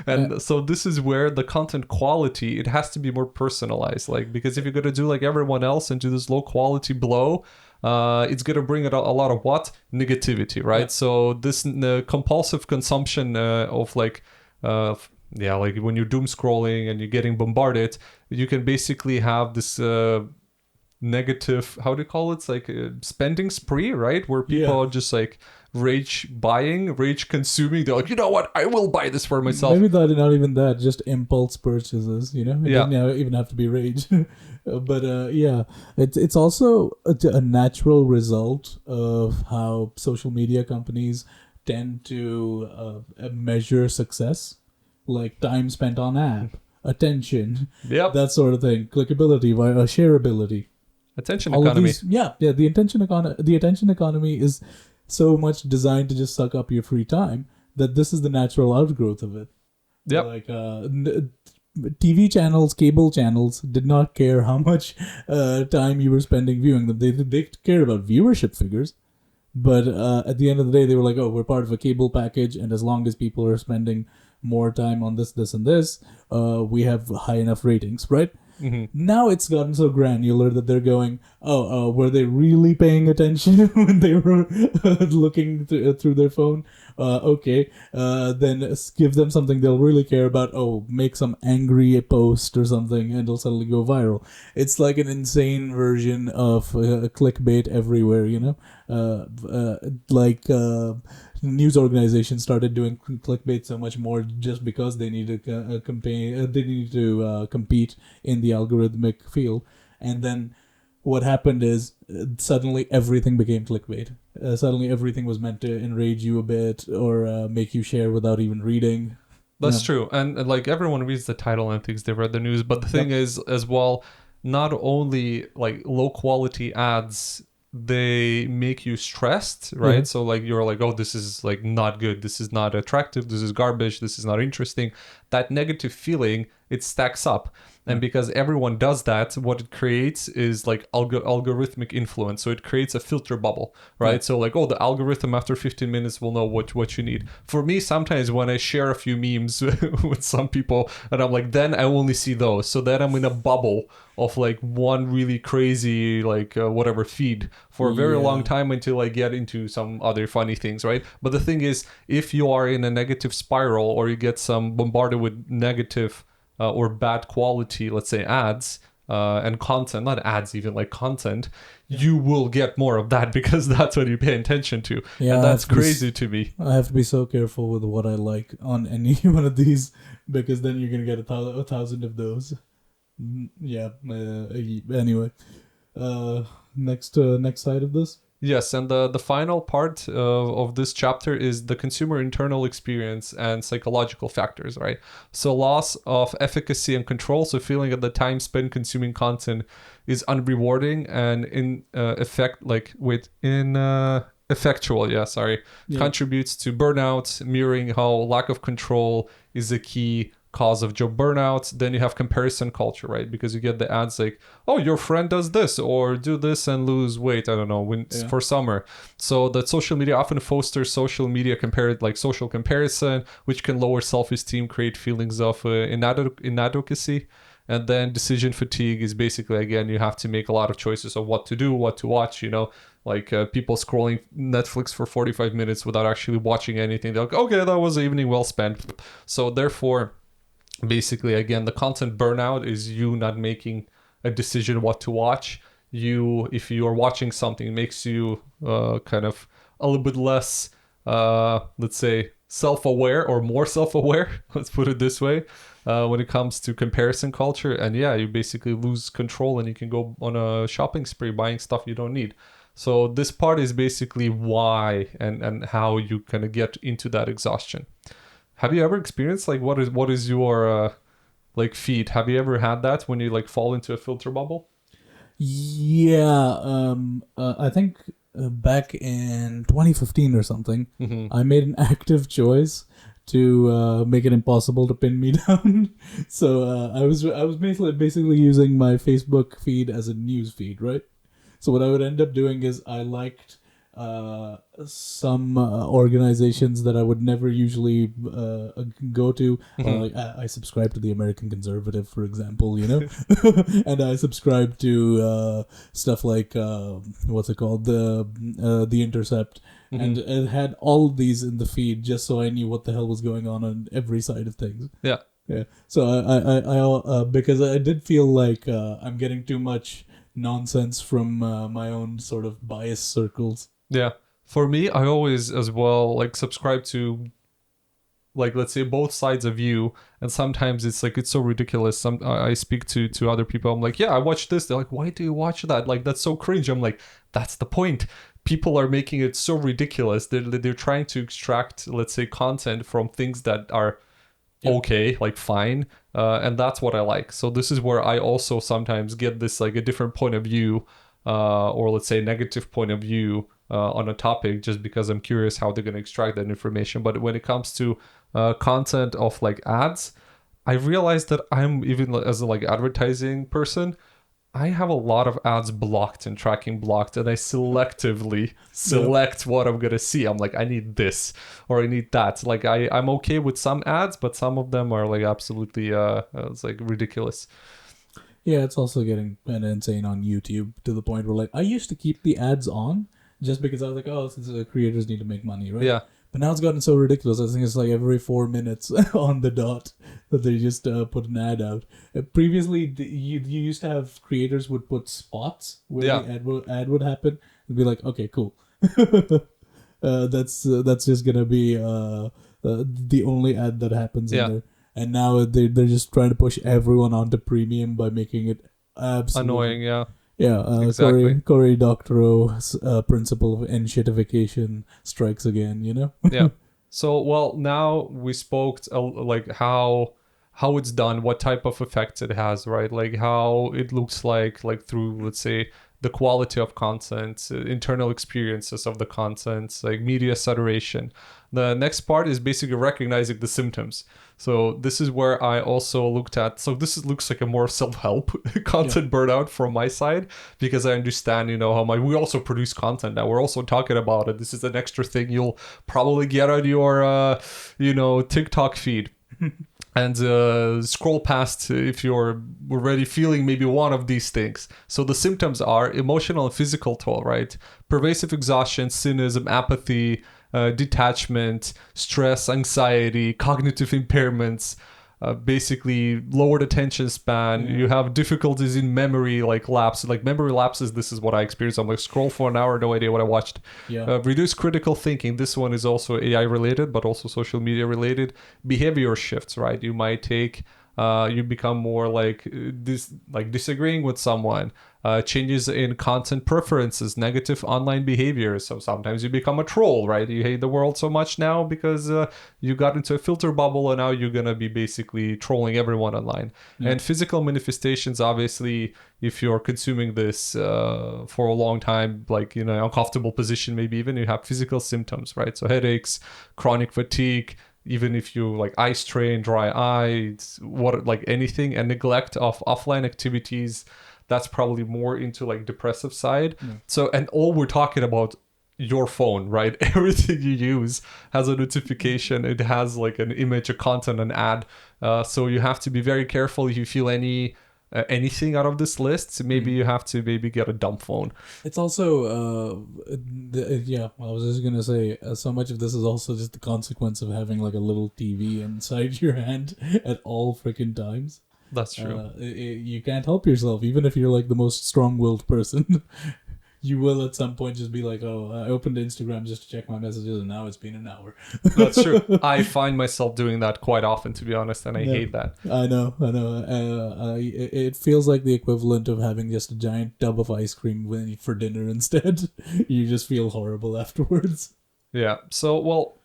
And so this is where the content quality, it has to be more personalized, like, because if you're gonna do like everyone else and do this low quality blow, it's gonna bring a lot of what negativity, right? So this compulsive consumption of like like when you're doom scrolling and you're getting bombarded, you can basically have this negative, how do you call it? It's like a spending spree, right? Where people are just like rage buying, rage consuming. They're like, you know what? I will buy this for myself. Maybe not even that, just impulse purchases, you know? It doesn't even have to be rage. But it's also a natural result of how social media companies tend to measure success, like time spent on app, attention, that sort of thing, clickability, shareability. Attention All economy. Of these, the attention economy is so much designed to just suck up your free time that this is the natural outgrowth of it. Yep. Like TV channels, cable channels did not care how much time you were spending viewing them. They cared about viewership figures, but at the end of the day, they were like, "Oh, we're part of a cable package, and as long as people are spending more time on this, and this, we have high enough ratings, right?" Mm-hmm. Now it's gotten so granular that they're going, were they really paying attention when they were looking through their phone? Okay, then give them something they'll really care about. Oh, make some angry post or something and it'll suddenly go viral. It's like an insane version of clickbait everywhere, you know? News organizations started doing clickbait so much more just because they need to compete in the algorithmic field. And then what happened is suddenly everything became clickbait. Suddenly everything was meant to enrage you a bit or make you share without even reading. That's true. And like everyone reads the title and thinks they read the news, but the thing is as well, not only like low quality ads, they make you stressed, right? So like you're like, oh, this is like not good, this is not attractive, this is garbage, this is not interesting. That negative feeling, it stacks up. And because everyone does that, what it creates is like algorithmic influence. So it creates a filter bubble, right? So like, oh, the algorithm after 15 minutes will know what you need. For me, sometimes when I share a few memes with some people and I'm like, then I only see those. So then I'm in a bubble of like one really crazy, like whatever feed for a very long time until I get into some other funny things, right? But the thing is, if you are in a negative spiral or you get some bombarded with negative or bad quality, let's say ads and content, not ads even, like content, you will get more of that because that's what you pay attention to. And that's crazy to me. I have to be so careful with what I like on any one of these because then you're going to get a thousand of those. Anyway, next side of this. Yes, and the final part of this chapter is the consumer internal experience and psychological factors, right? So loss of efficacy and control, so feeling that the time spent consuming content is unrewarding and contributes to burnout, mirroring how lack of control is a key cause of job burnout. Then you have comparison culture, right? Because you get the ads like, oh, your friend does this or do this and lose weight, I don't know, for summer. So that social media often fosters social comparison, which can lower self-esteem, create feelings of inadequacy. And then decision fatigue is basically, again, you have to make a lot of choices of what to do, what to watch, you know, like people scrolling Netflix for 45 minutes without actually watching anything. They're like, okay, that was an evening well spent. So therefore, basically, again, the content burnout is you not making a decision what to watch. If you are watching something, it makes you kind of a little bit less, let's say, self-aware or more self-aware, let's put it this way, when it comes to comparison culture. And you basically lose control and you can go on a shopping spree buying stuff you don't need. So this part is basically why and how you kind of get into that exhaustion. Have you ever experienced like what is your like feed? Have you ever had that when you like fall into a filter bubble? Yeah, I think back in 2015 or something, Hmm. I made an active choice to make it impossible to pin me down. So I was basically using my Facebook feed as a news feed, right? So what I would end up doing is I liked some organizations that I would never usually go to. Hmm. Like I subscribe to the American Conservative, for example, and I subscribe to stuff like what's it called, the Intercept, Hmm. and it had all of these in the feed just so I knew what the hell was going on every side of things. Yeah. Yeah. So I because I did feel like I'm getting too much nonsense from my own sort of bias circles. Yeah. For me, I always as well like subscribe to, like, let's say both sides of you, and sometimes it's like it's so ridiculous. I speak to other people, I'm like, yeah, I watched this. They're like, why do you watch that? Like, that's so cringe. I'm like, that's the point. People are making it so ridiculous. They're trying to extract, let's say, content from things that are Yep. okay, like fine, and that's what I like. So this is where I also sometimes get this like a different point of view, or let's say negative point of view on a topic, just because I'm curious how they're going to extract that information. But when it comes to content of like ads, I realized that I'm, even as a like advertising person, I have a lot of ads blocked and tracking blocked, and I selectively Yep. select what I'm gonna see. I'm like, I need this or I need that. Like I'm okay with some ads, but some of them are like absolutely it's like ridiculous. Yeah, it's also getting kind of insane on YouTube to the point where like I used to keep the ads on just because I was like, oh, since the creators need to make money, right? Yeah, But now it's gotten so ridiculous. I think it's like every 4 minutes on the dot that they just put an ad out. Previously, you used to have creators would put spots where yeah, the ad would happen and be like, okay, cool. That's just gonna be the only ad that happens in yeah. there. And now they're just trying to push everyone onto premium by making it absolutely, Annoying. Yeah, yeah. exactly. Cory Doctorow's principle of enshittification strikes again. Yeah. So, well, now we spoke like how it's done, what type of effects it has, right? Like how it looks like through, let's say, the quality of content, internal experiences of the content, like media saturation. The next part is basically recognizing the symptoms. So this is where I also looked at. So looks like a more self-help Yeah. content burnout from my side, because I understand, how much we also produce content now. We're also talking about it. This is an extra thing you'll probably get on your, TikTok feed and scroll past if you're already feeling maybe one of these things. So the symptoms are emotional and physical toll, right? Pervasive exhaustion, cynicism, apathy, detachment, stress, anxiety, cognitive impairments, basically lowered attention span. Yeah. You have difficulties in memory, like lapse, like memory lapses. This is what I experienced. I'm like, scroll for an hour, no idea what I watched. Yeah. Reduce critical thinking. This one is also AI related, but also social media related. Behavior shifts, right? You might take, you become more like disagreeing with someone. Changes in content preferences, negative online behavior. So sometimes you become a troll, right? You hate the world so much now because you got into a filter bubble, and now you're gonna be basically trolling everyone online. Yeah. And physical manifestations, obviously, if you're consuming this for a long time, like in an uncomfortable position, maybe even you have physical symptoms, right? So headaches, chronic fatigue, even if you like eye strain, dry eyes, what like anything, and neglect of offline activities, that's probably more into like depressive side. Yeah. So, and all we're talking about your phone, right? Everything you use has a notification. It has like an image, a content, an ad. So you have to be very careful if you feel anything out of this list. Maybe you have to maybe get a dumb phone. It's also, yeah, I was just gonna say, so much of this is also just the consequence of having like a little TV inside your hand at all freaking times. That's true. You can't help yourself, even if you're like the most strong-willed person. You will at some point just be like, oh, I opened Instagram just to check my messages, and now it's been an hour. That's true. I find myself doing that quite often, to be honest, and I Yeah. hate that. I know. It feels like the equivalent of having just a giant tub of ice cream for dinner instead. You just feel horrible afterwards. Yeah. So, well,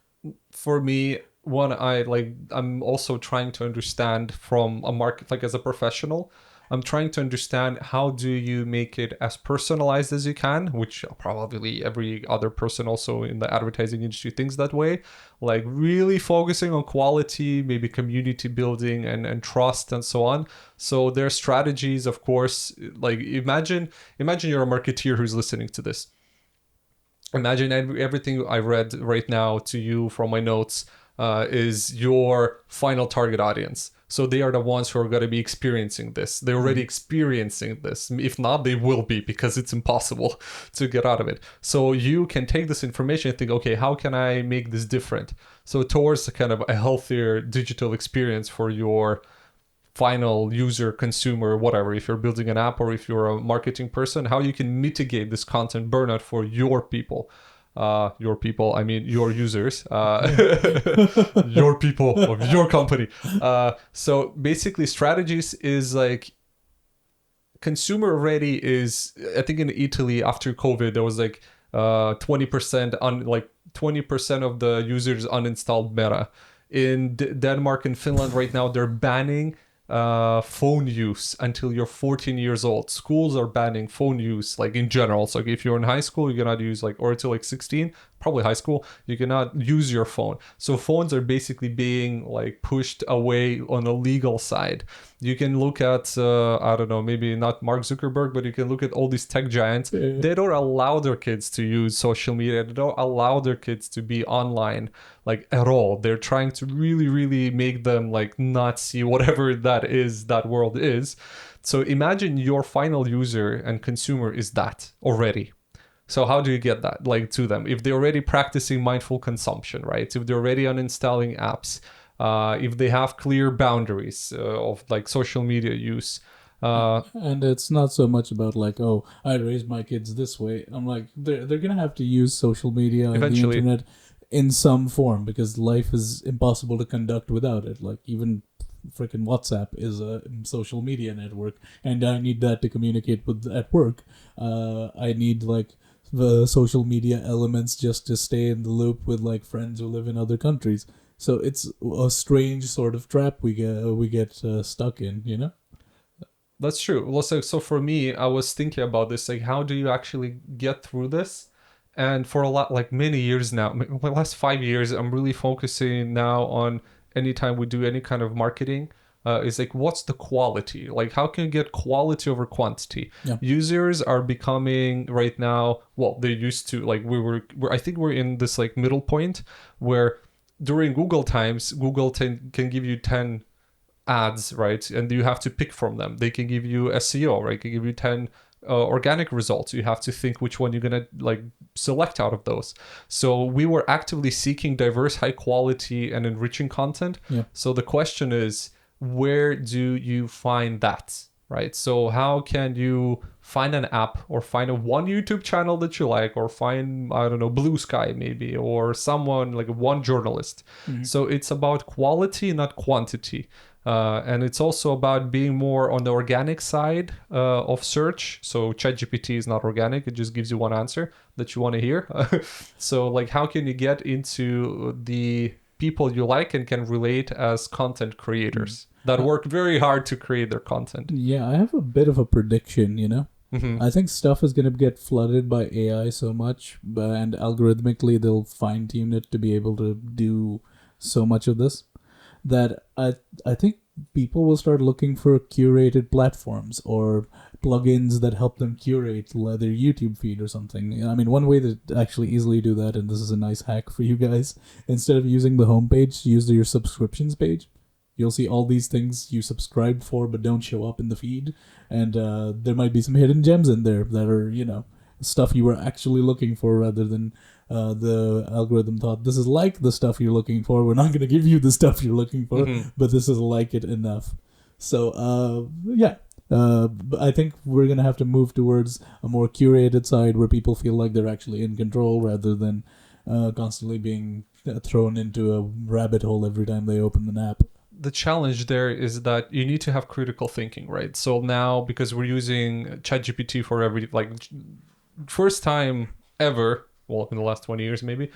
for me, I'm also trying to understand from a market, like as a professional, I'm trying to understand how do you make it as personalized as you can, which probably every other person also in the advertising industry thinks that way. Like really focusing on quality, maybe community building and trust and so on. So their strategies, of course, like imagine you're a marketeer who's listening to this. Imagine everything I read right now to you from my notes is your final target audience. So they are the ones who are going to be experiencing this. They're already experiencing this. If not, they will be, because it's impossible to get out of it. So you can take this information and think, okay, how can I make this different? So towards a kind of a healthier digital experience for your final user, consumer, whatever, if you're building an app or if you're a marketing person, how you can mitigate this content burnout for your people. I mean your users, your people of your company. So basically strategies is like consumer already is, I think in Italy after COVID, there was like 20% on like 20% of the users uninstalled Meta. In Denmark and Finland right now, they're banning phone use until you're 14 years old. Schools are banning phone use, like in general. So if you're in high school, you cannot use like, or until like 16, probably high school, you cannot use your phone. So phones are basically being like pushed away on a legal side. You can look at, I don't know, maybe not Mark Zuckerberg, but you can look at all these tech giants. Yeah. They don't allow their kids to use social media. They don't allow their kids to be online like at all. They're trying to really, really make them like not see whatever that world is. So imagine your final user and consumer is that already. So how do you get that like to them? If they're already practicing mindful consumption, right? If they're already uninstalling apps, if they have clear boundaries of like social media use. And it's not so much about like, oh, I raised my kids this way. I'm like, they're gonna have to use social media and the Eventually. internet in some form, because life is impossible to conduct without it. Like even freaking WhatsApp is a social media network, and I need that to communicate with at work. I need like the social media elements just to stay in the loop with like friends who live in other countries. So it's a strange sort of trap we get stuck in, you know. That's true. Well, so for me, I was thinking about this, like, how do you actually get through this? And for a lot, like many years now, the last 5 years, I'm really focusing now on anytime we do any kind of marketing, is like, what's the quality? Like, how can you get quality over quantity? Yeah. Users are becoming right now, well, they used to, like, I think we're in this like middle point where during Google times, Google can give you 10 ads, right? And you have to pick from them. They can give you SEO, right? They can give you 10 organic results. You have to think which one you're gonna like select out of those. So we were actively seeking diverse, high quality and enriching content. Yeah. So the question is, where do you find that, right? So how can you find an app or find a one YouTube channel that you like, or find, I don't know, Blue Sky maybe, or someone like one journalist. So it's about quality, not quantity. And it's also about being more on the organic side of search. So ChatGPT is not organic. It just gives you one answer that you want to hear. So like, how can you get into the people you like and can relate as content creators that work very hard to create their content? Yeah, I have a bit of a prediction, you know. Mm-hmm. I think stuff is going to get flooded by AI so much, and algorithmically they'll fine tune it to be able to do so much of this, that I think people will start looking for curated platforms or plugins that help them curate their YouTube feed or something. I mean, one way to actually easily do that, and this is a nice hack for you guys, instead of using the homepage, use your subscriptions page. You'll see all these things you subscribed for but don't show up in the feed, and there might be some hidden gems in there that are, you know, stuff you were actually looking for, rather than the algorithm thought this is like the stuff you're looking for. We're not going to give you the stuff you're looking for, but this is like it enough. So yeah, I think we're going to have to move towards a more curated side where people feel like they're actually in control, rather than constantly being thrown into a rabbit hole every time they open an app. The challenge there is that you need to have critical thinking, right? So now, because we're using ChatGPT for every, like, first time ever, well, in the last 20 years maybe,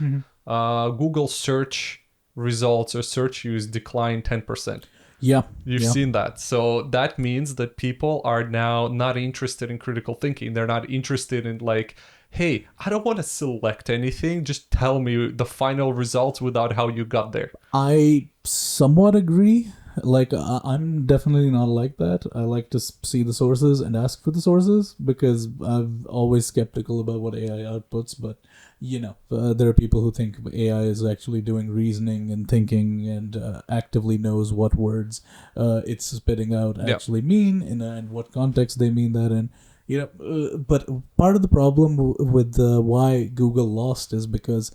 Google search results or search use declined 10%. Yeah, You've yeah. seen that. So that means that people are now not interested in critical thinking. They're not interested in like, hey, I don't want to select anything. Just tell me the final results without how you got there. I somewhat agree. Like, I'm definitely not like that. I like to see the sources and ask for the sources because I'm always skeptical about what AI outputs. But there are people who think AI is actually doing reasoning and thinking and actively knows what words it's spitting out Yeah. actually mean and what context they mean that in. But part of the problem with why Google lost is because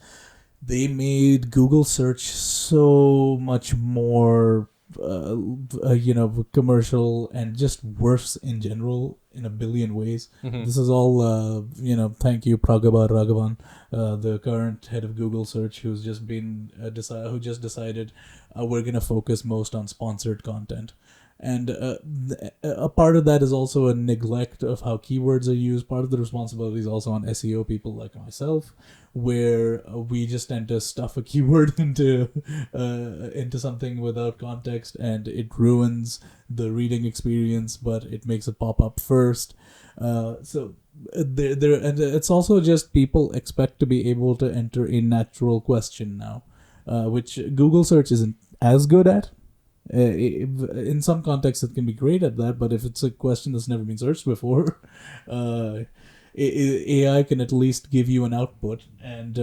they made Google search so much more, commercial and just worse in general in a billion ways. Hmm. This is all, thank you, Pragabha Raghavan, the current head of Google search, who's just been, who just decided we're going to focus most on sponsored content. And a part of that is also a neglect of how keywords are used. Part of the responsibility is also on SEO people like myself, where we just tend to stuff a keyword into something without context, and it ruins the reading experience. But it makes it pop up first. There, and it's also just people expect to be able to enter a natural question now, which Google search isn't as good at. In some contexts, it can be great at that, but if it's a question that's never been searched before, AI can at least give you an output and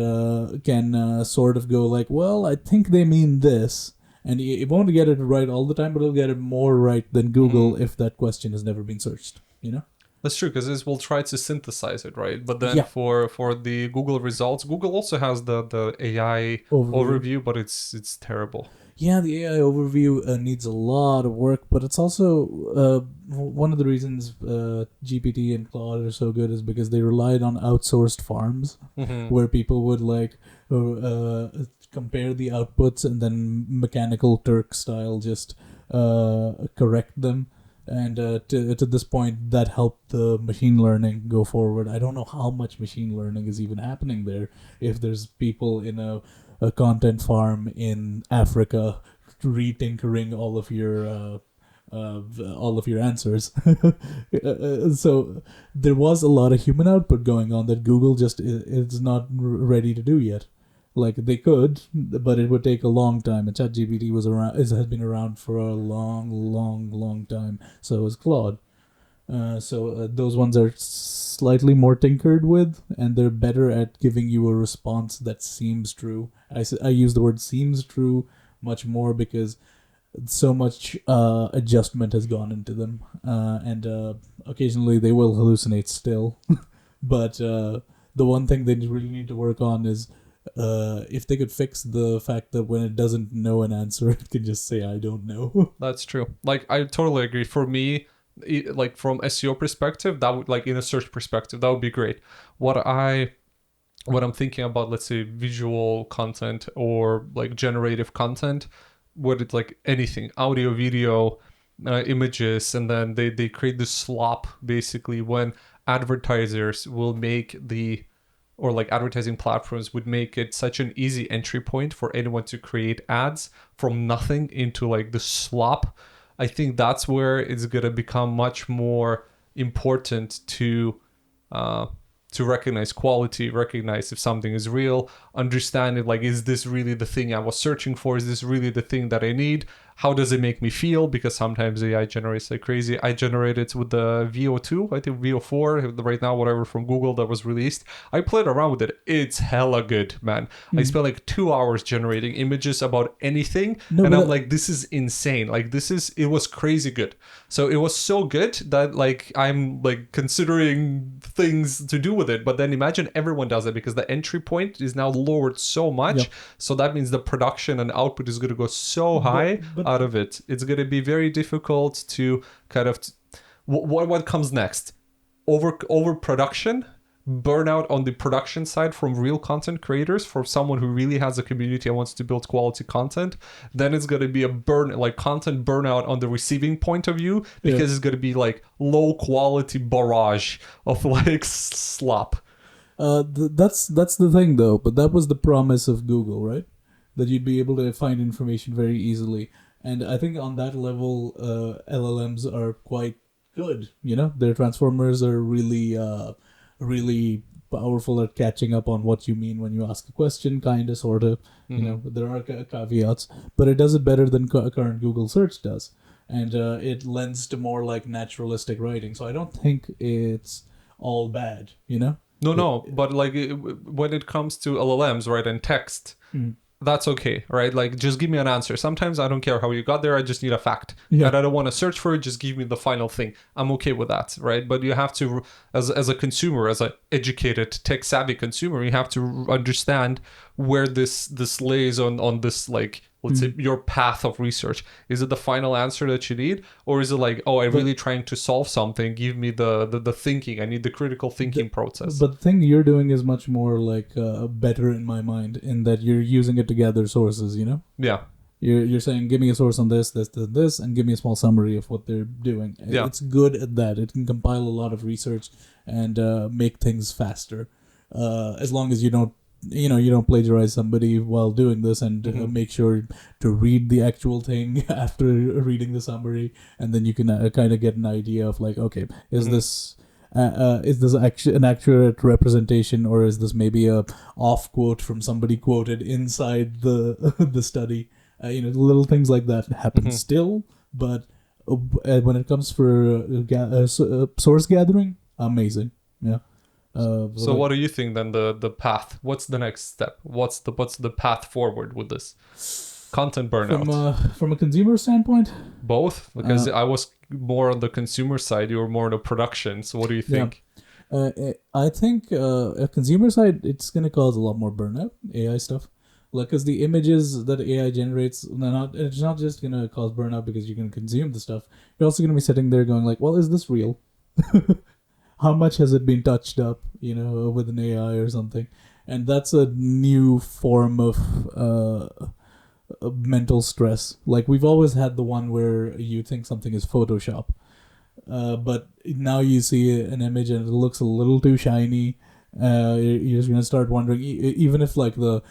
can sort of go like, well, I think they mean this. And it won't get it right all the time, but it'll get it more right than Google if that question has never been searched, you know? That's true, because this will try to synthesize it, right? But then Yeah. for the Google results, Google also has the AI Overview. overview, but it's terrible. Yeah, the AI overview needs a lot of work, but it's also one of the reasons GPT and Claude are so good is because they relied on outsourced farms Hmm. where people would like compare the outputs and then mechanical Turk style just correct them. And to this point, that helped the machine learning go forward. I don't know how much machine learning is even happening there. If there's people in a content farm in Africa retinkering all of your answers. So there was a lot of human output going on that Google just is not ready to do yet. Like they could, but it would take a long time. And ChatGPT has been around for a long, long, long time. So is Claude. Those ones are slightly more tinkered with, and they're better at giving you a response that seems true. I use the word seems true much more because so much adjustment has gone into them, and occasionally they will hallucinate still. But the one thing they really need to work on is if they could fix the fact that when it doesn't know an answer, it can just say, I don't know. That's true. Like I totally agree. For me, like from SEO perspective, that would like in a search perspective, that would be great. What I'm thinking about, let's say visual content or like generative content, what it's like anything, audio, video, images, and then they create this slop basically when advertisers will make the or like advertising platforms would make it such an easy entry point for anyone to create ads from nothing into like the slop. I think that's where it's going to become much more important uh, to recognize quality, recognize if something is real, understand it like, is this really the thing I was searching for? Is this really the thing that I need? How does it make me feel? Because sometimes AI generates like crazy. I generated with the VO2, I think VO4 right now, whatever from Google that was released. I played around with it. It's hella good, man. I spent like 2 hours generating images about anything, No, and but I'm like, this is insane. Like it was crazy good. So it was so good that like I'm like considering things to do with it. But then imagine everyone does it because the entry point is now lowered so much. yeah. So that means the production and output is going to go so high But out of it. It's going to be very difficult to kind of what comes next. Overproduction, burnout on the production side from real content creators, for someone who really has a community and wants to build quality content. Then it's going to be a content burnout on the receiving point of view, because yeah. it's going to be like low quality barrage of like slop. That's the thing though. But that was the promise of Google, right? That you'd be able to find information very easily. And I think on that level, LLMs are quite good. You know, their transformers are really powerful at catching up on what you mean when you ask a question, kind of, sort of. You Hmm. know, there are caveats, but it does it better than current Google search does. And it lends to more like naturalistic writing. So I don't think it's all bad, you know? No, It, no, but like when it comes to LLMs, right, and text, mm, that's okay, right? Like, just give me an answer. Sometimes I don't care how you got there. I just need a fact, yeah. and I don't want to search for it. Just give me the final thing. I'm okay with that, right? But you have to, as a consumer, as an educated, tech savvy consumer, you have to understand where this lays on this, like, let's say, Mm. your path of research. Is it the final answer that you need, or is it like, oh, I'm But really trying to solve something? Give me the thinking. I need the critical the, thinking process. but the thing you're doing is much more like better in my mind in that you're using it to gather sources, you know? Yeah, You're saying, give me a source on this, and give me a small summary of what they're doing. yeah. It's good at that. It can compile a lot of research and make things faster, as long as you don't plagiarize somebody while doing this, and Hmm. make sure to read the actual thing after reading the summary, and then you can kind of get an idea of like, okay, Hmm. is this actually an accurate representation, or is this maybe a off quote from somebody quoted inside the the study? Little things like that happen Hmm. still, but when it comes for source gathering, amazing. Yeah. So Like what do you think then the path? What's the next step? What's the path forward with this? Content burnout. from a consumer standpoint, Both? Because uh, I was more on the consumer side, you were more on the production. So what do you yeah. think? I think a consumer side, it's gonna cause a lot more burnout. AI stuff, like because the images that AI generates, it's not just gonna cause burnout because you can consume the stuff. You're also gonna be sitting there going like, well, is this real? How much has it been touched up, with an AI or something? And that's a new form of mental stress. Like we've always had the one where you think something is Photoshop, but now you see an image and it looks a little too shiny. You're just gonna start wondering, even if like the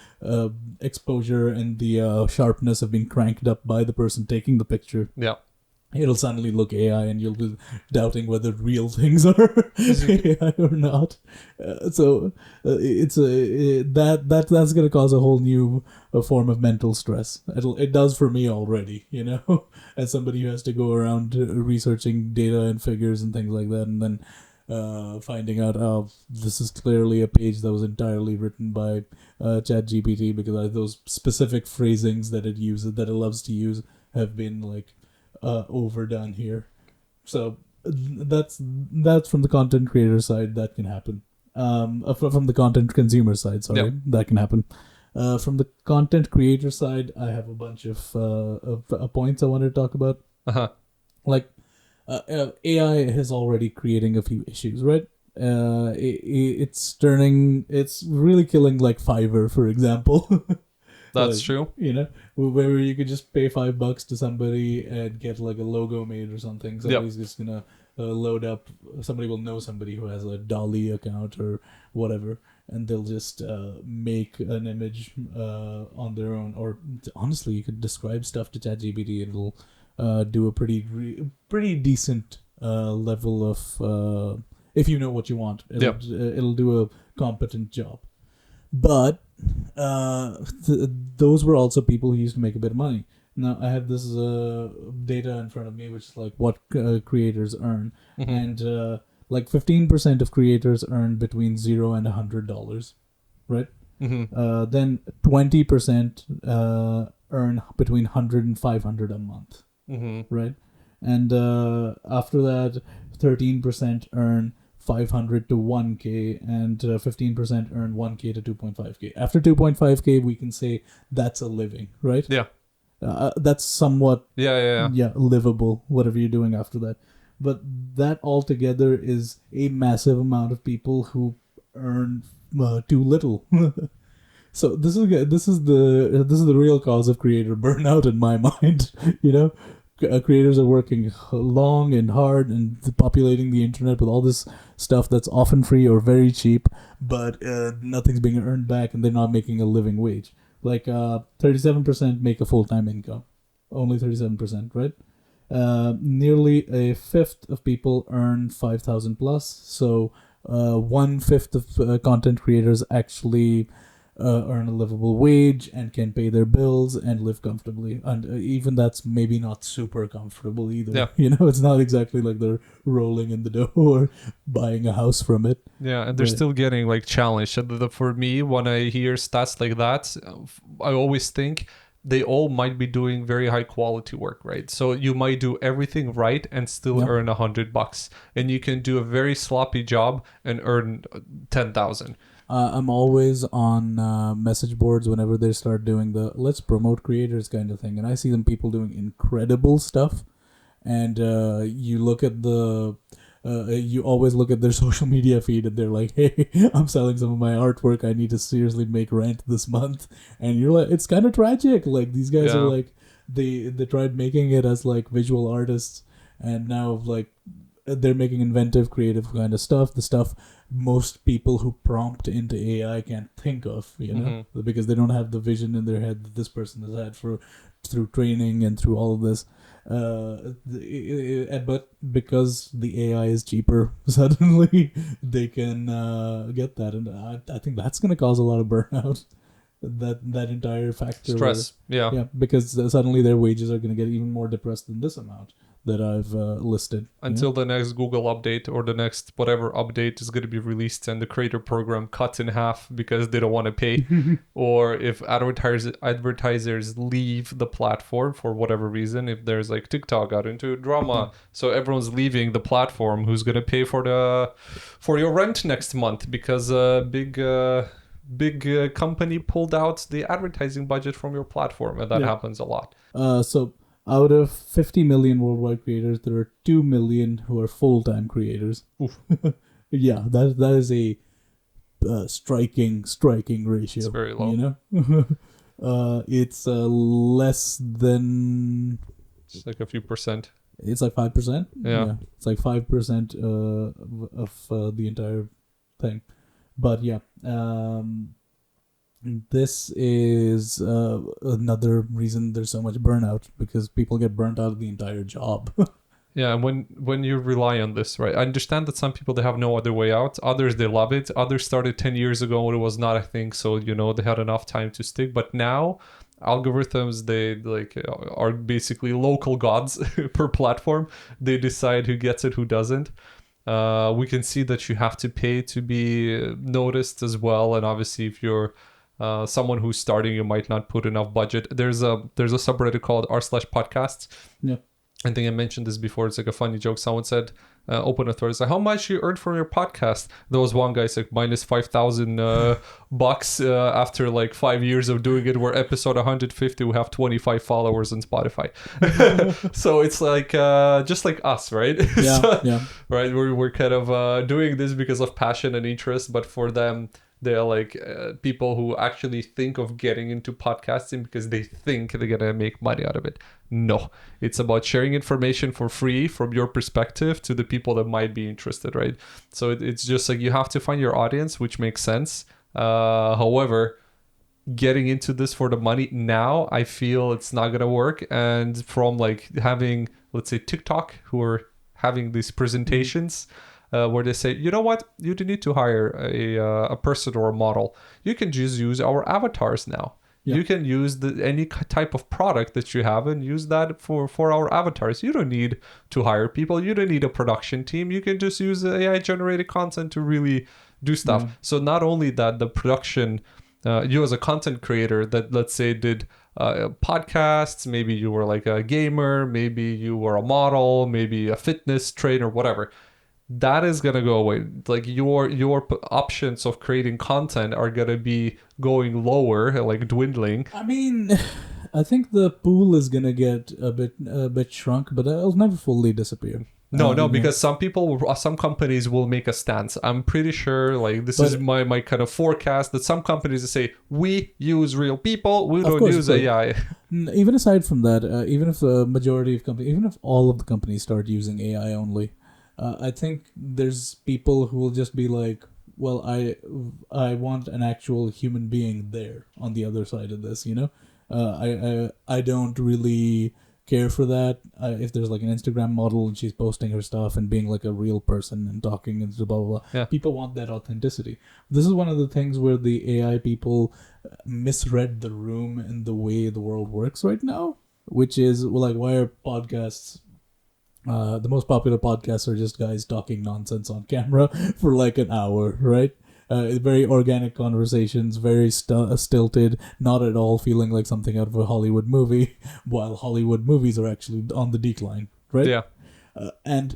exposure and the sharpness have been cranked up by the person taking the picture, Yeah. it'll suddenly look AI, and you'll be doubting whether real things are AI or not. So it's that's gonna cause a whole new form of mental stress. It does for me already, as somebody who has to go around researching data and figures and things like that, and then finding out, oh, this is clearly a page that was entirely written by ChatGPT, because those specific phrasings that it loves to use have been like overdone here. So that's from the content creator side, that can happen. From the content consumer side, Yeah. sorry, that can happen. From the content creator side, I have a bunch of points I want to talk about. Uh-huh. Like AI is already creating a few issues, right? It's really killing like Fiverr, for example. That's Like, true. where you could just pay $5 to somebody and get like a logo made or something. Yep. Somebody's just gonna load up. Somebody will know somebody who has a Dolly account or whatever, and they'll just make an image on their own. Or honestly, you could describe stuff to ChatGPT, and it'll do a pretty decent level of if you know what you want. Yep. It'll do a competent job. But those were also people who used to make a bit of money. Now I have this data in front of me, which is like what creators earn, Hmm. and like 15% of creators earn between $0 and $100, right? Hmm. Then 20% earn between 100 and 500 a month, Hmm. right? And after that, 13% earn 500 to 1K, and 15% earn 1K to 2.5K. After 2.5K, we can say that's a living, right? Yeah. That's somewhat, Yeah, yeah, yeah. yeah, livable, whatever you're doing after that. But that altogether is a massive amount of people who earn too little. So this is the real cause of creator burnout in my mind. Creators are working long and hard and populating the internet with all this stuff that's often free or very cheap, but nothing's being earned back, and they're not making a living wage. Like 37% make a full-time income. only 37%, right? Nearly a fifth of people earn 5,000 plus. So 1/5 of content creators actually earn a livable wage and can pay their bills and live comfortably. And even that's maybe not super comfortable either. Yeah. It's not exactly like they're rolling in the dough or buying a house from it. Yeah, and they're But- still getting like challenged. For me, when I hear stats like that, I always think they all might be doing very high quality work, right? So you might do everything right and still Yeah. earn $100, and you can do a very sloppy job and earn 10,000. I'm always on message boards whenever they start doing the let's promote creators kind of thing, and I see them people doing incredible stuff, and you look at the. You always look at their social media feed and they're like, hey, I'm selling some of my artwork. I need to seriously make rent this month. And you're like, it's kind of tragic. Like, these guys are Yeah. like, they tried making it as like visual artists, and now like they're making inventive, creative kind of stuff. The stuff most people who prompt into AI can't think of, because they don't have the vision in their head that this person has had through training and through all of this. But because the AI is cheaper, suddenly they can get that, and I think that's going to cause a lot of burnout. That entire factor, Stress. Yeah. yeah, because suddenly their wages are going to get even more depressed than this amount that I've listed. Until the next Google update or the next whatever update is going to be released and the creator program cuts in half because they don't want to pay, or if advertisers leave the platform for whatever reason, if there's like TikTok got into drama, so everyone's leaving the platform, who's going to pay for your rent next month because a big company pulled out the advertising budget from your platform, and that happens a lot. So out of 50 million worldwide creators, there are 2 million who are full-time creators. Oof. Yeah, that is a striking ratio. It's very low. It's less than. It's like a few percent. It's like 5%. Yeah. It's like 5% of the entire thing. But yeah, this is another reason there's so much burnout, because people get burnt out of the entire job. Yeah, and when you rely on this, right? I understand that some people, they have no other way out. Others, they love it. Others started 10 years ago when it was not a thing, so they had enough time to stick. But now algorithms, they are basically local gods per platform. They decide who gets it, who doesn't. We can see that you have to pay to be noticed as well, and obviously if you're someone who's starting, you might not put enough budget. There's a subreddit called r/podcasts. Yeah. I think I mentioned this before. It's like a funny joke. Someone said, open a thread, it's like, how much you earned from your podcast? There was one guy, it's like minus 5,000 bucks after like 5 years of doing it, where episode 150 we have 25 followers on Spotify. So it's like just like us, right? Yeah, yeah. Right, we're kind of doing this because of passion and interest, but for them, they're like people who actually think of getting into podcasting because they think they're gonna make money out of it. No, it's about sharing information for free from your perspective to the people that might be interested, right? So it's just like you have to find your audience, which makes sense. However, getting into this for the money now, I feel it's not gonna work. And from like having, let's say, TikTok, who are having these presentations where they say, you know what, you don't need to hire a person or a model. You can just use our avatars now. Yeah. You can use any type of product that you have and use that for our avatars. You don't need to hire people. You don't need a production team. You can just use AI generated content to really do stuff. Yeah. So not only that, the production, you as a content creator that, let's say, did podcasts, maybe you were like a gamer, maybe you were a model, maybe a fitness trainer, whatever. That is gonna go away. Like your options of creating content are gonna be going lower, like dwindling. I mean, I think the pool is gonna get a bit shrunk, but it'll never fully disappear. No, because some companies will make a stance. I'm pretty sure, like this is my kind of forecast, that some companies say we use real people, we don't use AI. Even aside from that, even if the majority of companies, even if all of the companies start using AI only. I think there's people who will just be like, well, I want an actual human being there on the other side of this, I don't really care for that. If there's like an Instagram model and she's posting her stuff and being like a real person and talking and blah blah blah, Yeah. people want that authenticity. This is one of the things where the AI people misread the room and the way the world works right now, which is like why are podcasts the most popular podcasts are just guys talking nonsense on camera for like an hour, right? Very organic conversations, very stilted, not at all feeling like something out of a Hollywood movie, while Hollywood movies are actually on the decline, right? Yeah. And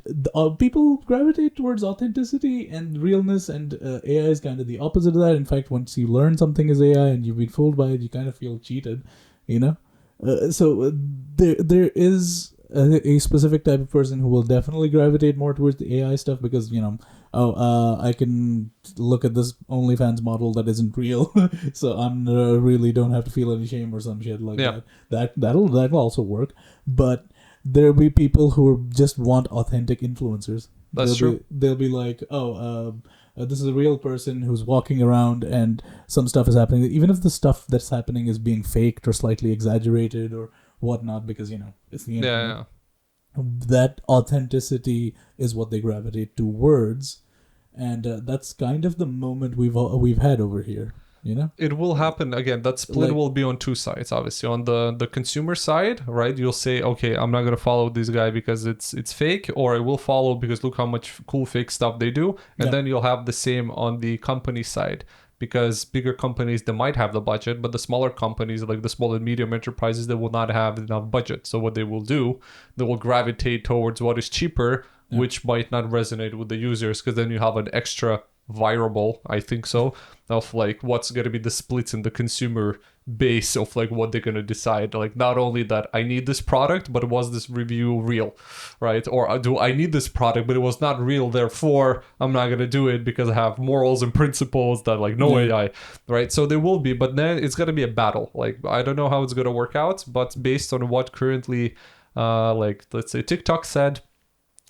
people gravitate towards authenticity and realness, and AI is kind of the opposite of that. In fact, once you learn something is AI and you've been fooled by it, you kind of feel cheated, you know? There is a specific type of person who will definitely gravitate more towards the AI stuff because, I can look at this OnlyFans model that isn't real, so I'm really don't have to feel any shame or some shit like Yeah. that'll also work. But there'll be people who just want authentic influencers. That's true. They'll be like, this is a real person who's walking around and some stuff is happening. Even if the stuff that's happening is being faked or slightly exaggerated or whatnot, because, it's the internet. Yeah. That authenticity is what they gravitate towards. And that's kind of the moment we've had over here, It will happen again. That split Like- will be on two sides, obviously. On the consumer side, right? You'll say, okay, I'm not gonna follow this guy because it's fake, or I will follow because look how much cool fake stuff they do. And Yeah. then you'll have the same on the company side. Because bigger companies, they might have the budget, but the smaller companies, like the small and medium enterprises, they will not have enough budget. So what they will do, they will gravitate towards what is cheaper, which might not resonate with the users, because then you have an extra variable, I think so, of like what's going to be the splits in the consumer base of like what they're going to decide. Like not only that I need this product, but was this review real, right? Or do I need this product, but it was not real, therefore I'm not going to do it because I have morals and principles that like no AI, right? So there will be, but then it's going to be a battle. Like I don't know how it's going to work out, but based on what currently like let's say TikTok said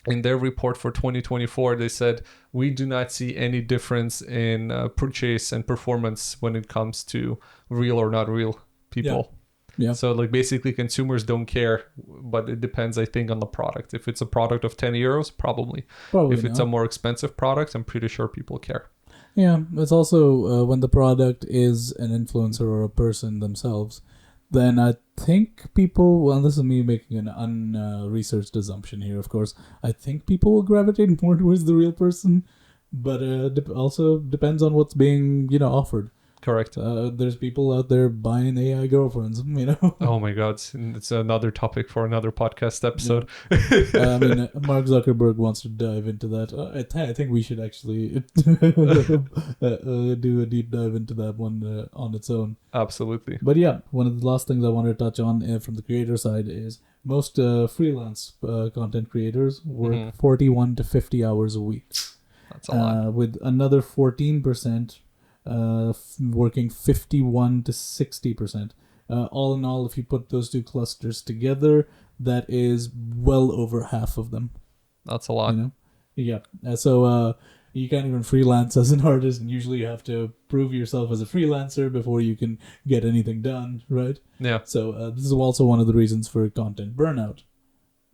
in their report for 2024, they said we do not see any difference in purchase and performance when it comes to real or not real people. Yeah. So like basically consumers don't care, but it depends, I think, on the product. If it's a product of 10 euros, probably. If it's a more expensive product, I'm pretty sure people care. Yeah, it's also when the product is an influencer or a person themselves, then I think people, well, this is me making an unresearched assumption here, of course, I think people will gravitate more towards the real person, but also depends on what's being, offered. Correct. There's people out there buying AI girlfriends, Oh my God. It's another topic for another podcast episode. I mean, Mark Zuckerberg wants to dive into that. I think we should actually do a deep dive into that one on its own. Absolutely. But yeah, one of the last things I wanted to touch on from the creator side is most freelance content creators work 41 to 50 hours a week. That's a lot. With another 14% working 51 to 60%. All in all, if you put those two clusters together, that is well over half of them. That's a lot. Yeah. So you can't even freelance as an artist, and usually you have to prove yourself as a freelancer before you can get anything done, right? Yeah. So this is also one of the reasons for content burnout.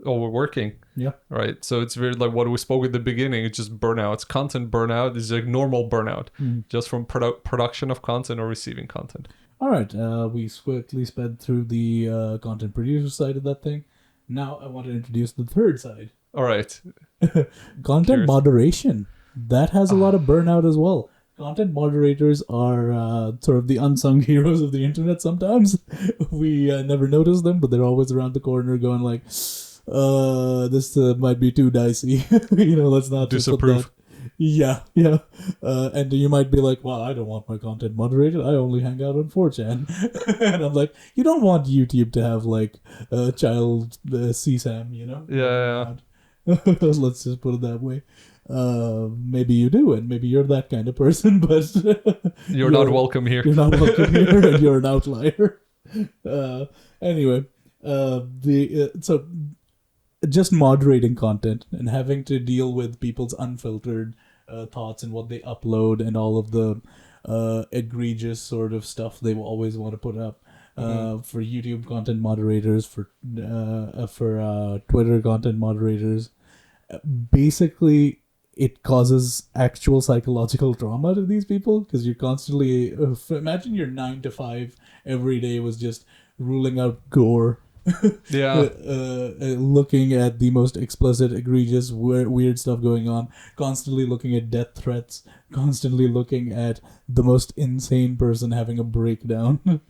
Overworking. Yeah. Right. So it's very like what we spoke at the beginning. It's just burnout. It's content burnout. It's like normal burnout, just from production of content or receiving content. All right. We quickly sped through the content producer side of that thing. Now I want to introduce the third side. All right. Content moderation. That has a lot of burnout as well. Content moderators are sort of the unsung heroes of the internet sometimes. We never notice them, but they're always around the corner going like, this might be too dicey. Let's not disapprove. Yeah. And you might be like, well, I don't want my content moderated. I only hang out on 4chan. And I'm like, you don't want YouTube to have like a child CSAM, Yeah. Let's just put it that way. Maybe you do, and maybe you're that kind of person, but you're not welcome here. You're not welcome here, and you're an outlier. Anyway, so just moderating content and having to deal with people's unfiltered thoughts and what they upload and all of the egregious sort of stuff they will always want to put up. for YouTube content moderators, for Twitter content moderators. Basically, it causes actual psychological trauma to these people because you're constantly imagine your 9 to 5 every day was just ruling out gore. Yeah. Looking at the most explicit, egregious, weird stuff going on, constantly looking at death threats, constantly looking at the most insane person having a breakdown.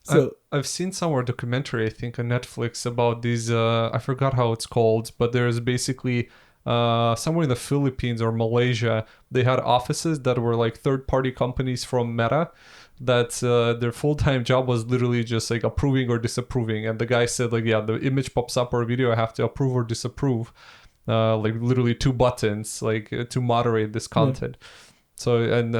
So I've seen somewhere a documentary, I think, on Netflix about these. I forgot how it's called, but there's basically somewhere in the Philippines or Malaysia, they had offices that were like third-party companies from Meta. That their full-time job was literally just like approving or disapproving, and the guy said like, yeah, the image pops up or video, I have to approve or disapprove, like literally 2 buttons, like to moderate this content. So, and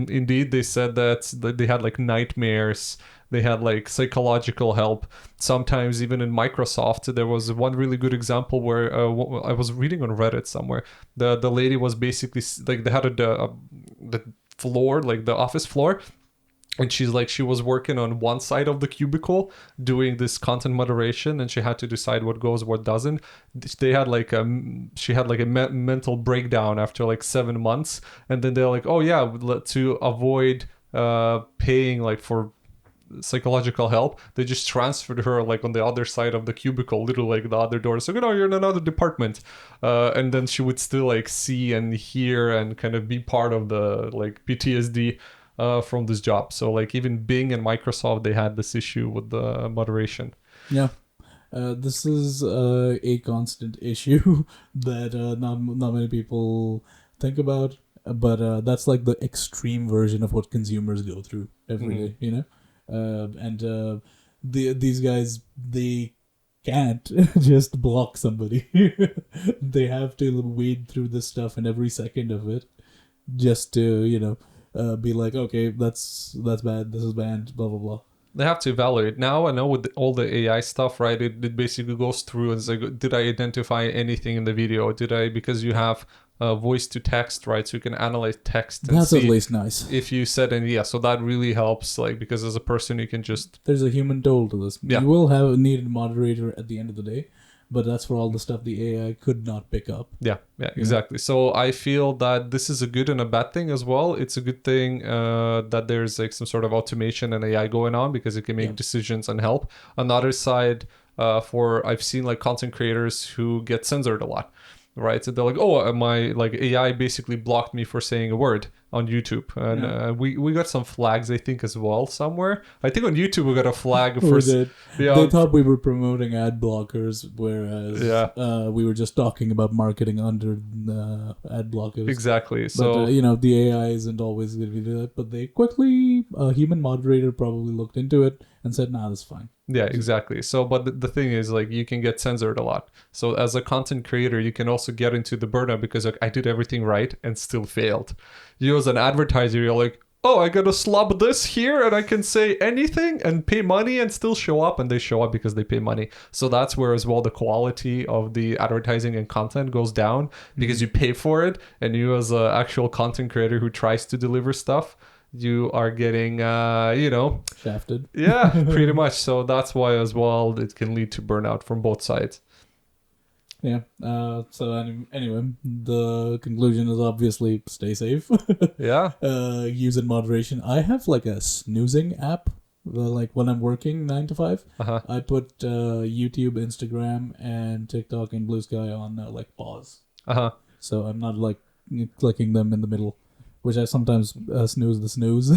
indeed, they said that they had like nightmares. They had like psychological help. Sometimes even in Microsoft, there was one really good example where I was reading on Reddit somewhere. The lady was basically like they had the floor, like the office floor. And she's like, she was working on one side of the cubicle doing this content moderation, and she had to decide what goes, what doesn't. They had like she had like a mental breakdown after like 7 months, and then they're like, oh yeah, to avoid paying like for psychological help, they just transferred her like on the other side of the cubicle, literally like the other door. So you're in another department, and then she would still like see and hear and kind of be part of the like PTSD. From this job. So like even Bing and Microsoft, they had this issue with the moderation. yeah, this is a constant issue that not many people think about, but that's like the extreme version of what consumers go through every day, you know. These guys, they can't just block somebody. They have to wade through this stuff and every second of it just to, be like, okay, that's bad, this is banned, blah blah blah. They have to evaluate. Now I know with all the AI stuff, right? It basically goes through and it's like, did I identify anything in the video? Because you have voice to text, right? So you can analyze text and that's see at least nice if you said any. Yeah, so that really helps, like, because as a person you can just there's a human toll to this. Yeah. You will have a needed moderator at the end of the day, but that's for all the stuff the AI could not pick up. Yeah, exactly. So I feel that this is a good and a bad thing as well. It's a good thing that there's like some sort of automation and AI going on because it can make decisions and help. On the other side, I've seen like content creators who get censored a lot, right? So they're like, oh, my like AI basically blocked me for saying a word on YouTube, and we got some flags, I think, as well somewhere. I think on YouTube we got a flag for. They thought we were promoting ad blockers, whereas we were just talking about marketing under ad blockers. Exactly. But So the AI isn't always going to be that. But they quickly, a human moderator probably looked into it and said, "Nah, that's fine." yeah, exactly. So, but the thing is, like, you can get censored a lot. So, as a content creator, you can also get into the burnout because like I did everything right and still failed. You as an advertiser, you're like, oh, I gotta slub this here and I can say anything and pay money and still show up, and they show up because they pay money. So that's where as well the quality of the advertising and content goes down because you pay for it, and you as an actual content creator who tries to deliver stuff, you are getting shafted. Yeah, pretty much. So that's why as well it can lead to burnout from both sides. Yeah. So anyway, the conclusion is obviously stay safe. Yeah. Use in moderation. I have like a snoozing app. Like when I'm working 9 to 5, I put YouTube, Instagram, and TikTok and Blue Sky on like pause. So I'm not like clicking them in the middle, which I sometimes snooze the snooze.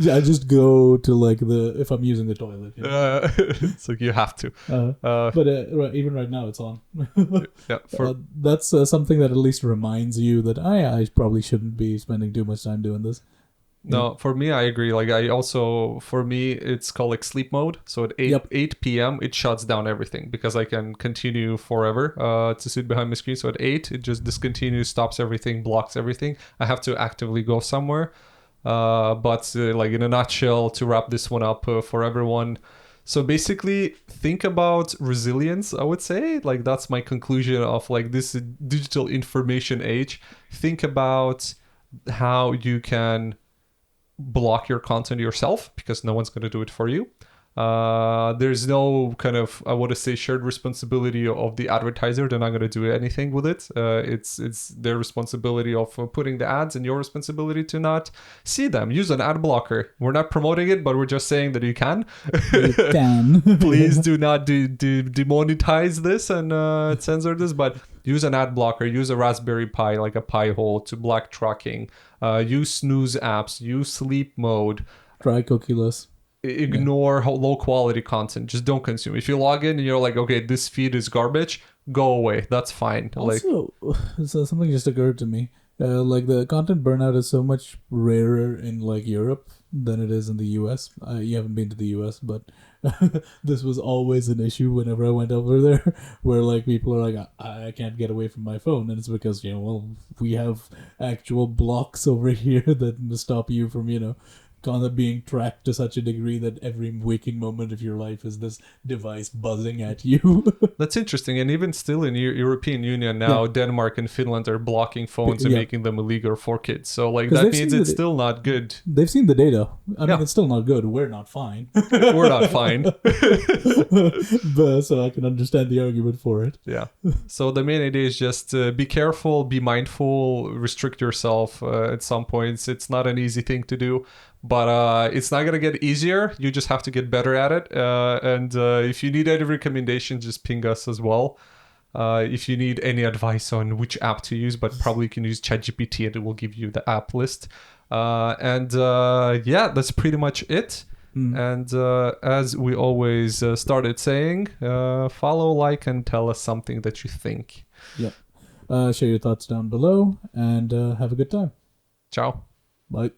I just go to like if I'm using the toilet. It's like you have to. But even right now it's on. Yeah. That's something that at least reminds you that I probably shouldn't be spending too much time doing this. No, for me, I agree. Like for me, it's called like sleep mode. So at 8 p.m., it shuts down everything because I can continue forever to sit behind my screen. So at 8, it just discontinues, stops everything, blocks everything. I have to actively go somewhere. But like in a nutshell, to wrap this one up for everyone. So basically, think about resilience, I would say. Like that's my conclusion of like this digital information age. Think about how you can block your content yourself because no one's going to do it for you. There's no kind of, I want to say, shared responsibility of the advertiser. They're not going to do anything with it. It's their responsibility of putting the ads, and your responsibility to not see them. Use an ad blocker. We're not promoting it, but we're just saying that you can. You can. Please do not demonetize this and censor this, but use an ad blocker. Use a Raspberry Pi, like a Pi hole, to block tracking. Use snooze apps. Use sleep mode. Try cookieless. Ignore low quality content. Just don't consume. If you log in and you're like, okay, this feed is garbage, go away. That's fine. Also, so something just occurred to me. Like the content burnout is so much rarer in like Europe than it is in the US. You haven't been to the US, but this was always an issue whenever I went over there, where like people are like, I can't get away from my phone, and it's because we have actual blocks over here that stop you from kind of being tracked to such a degree that every waking moment of your life is this device buzzing at you. That's interesting. And even still in European Union now, Denmark and Finland are blocking phones and making them illegal for kids. So like that means it's still not good. They've seen the data. I mean, it's still not good. We're not fine. We're not fine. But, so I can understand the argument for it. Yeah. So the main idea is just be careful, be mindful, restrict yourself at some points. It's not an easy thing to do. But it's not going to get easier. You just have to get better at it. And if you need any recommendations, just ping us as well. If you need any advice on which app to use, but probably you can use ChatGPT and it will give you the app list. That's pretty much it. And as we always started saying, follow, like, and tell us something that you think. Yeah. Share your thoughts down below and have a good time. Ciao. Bye.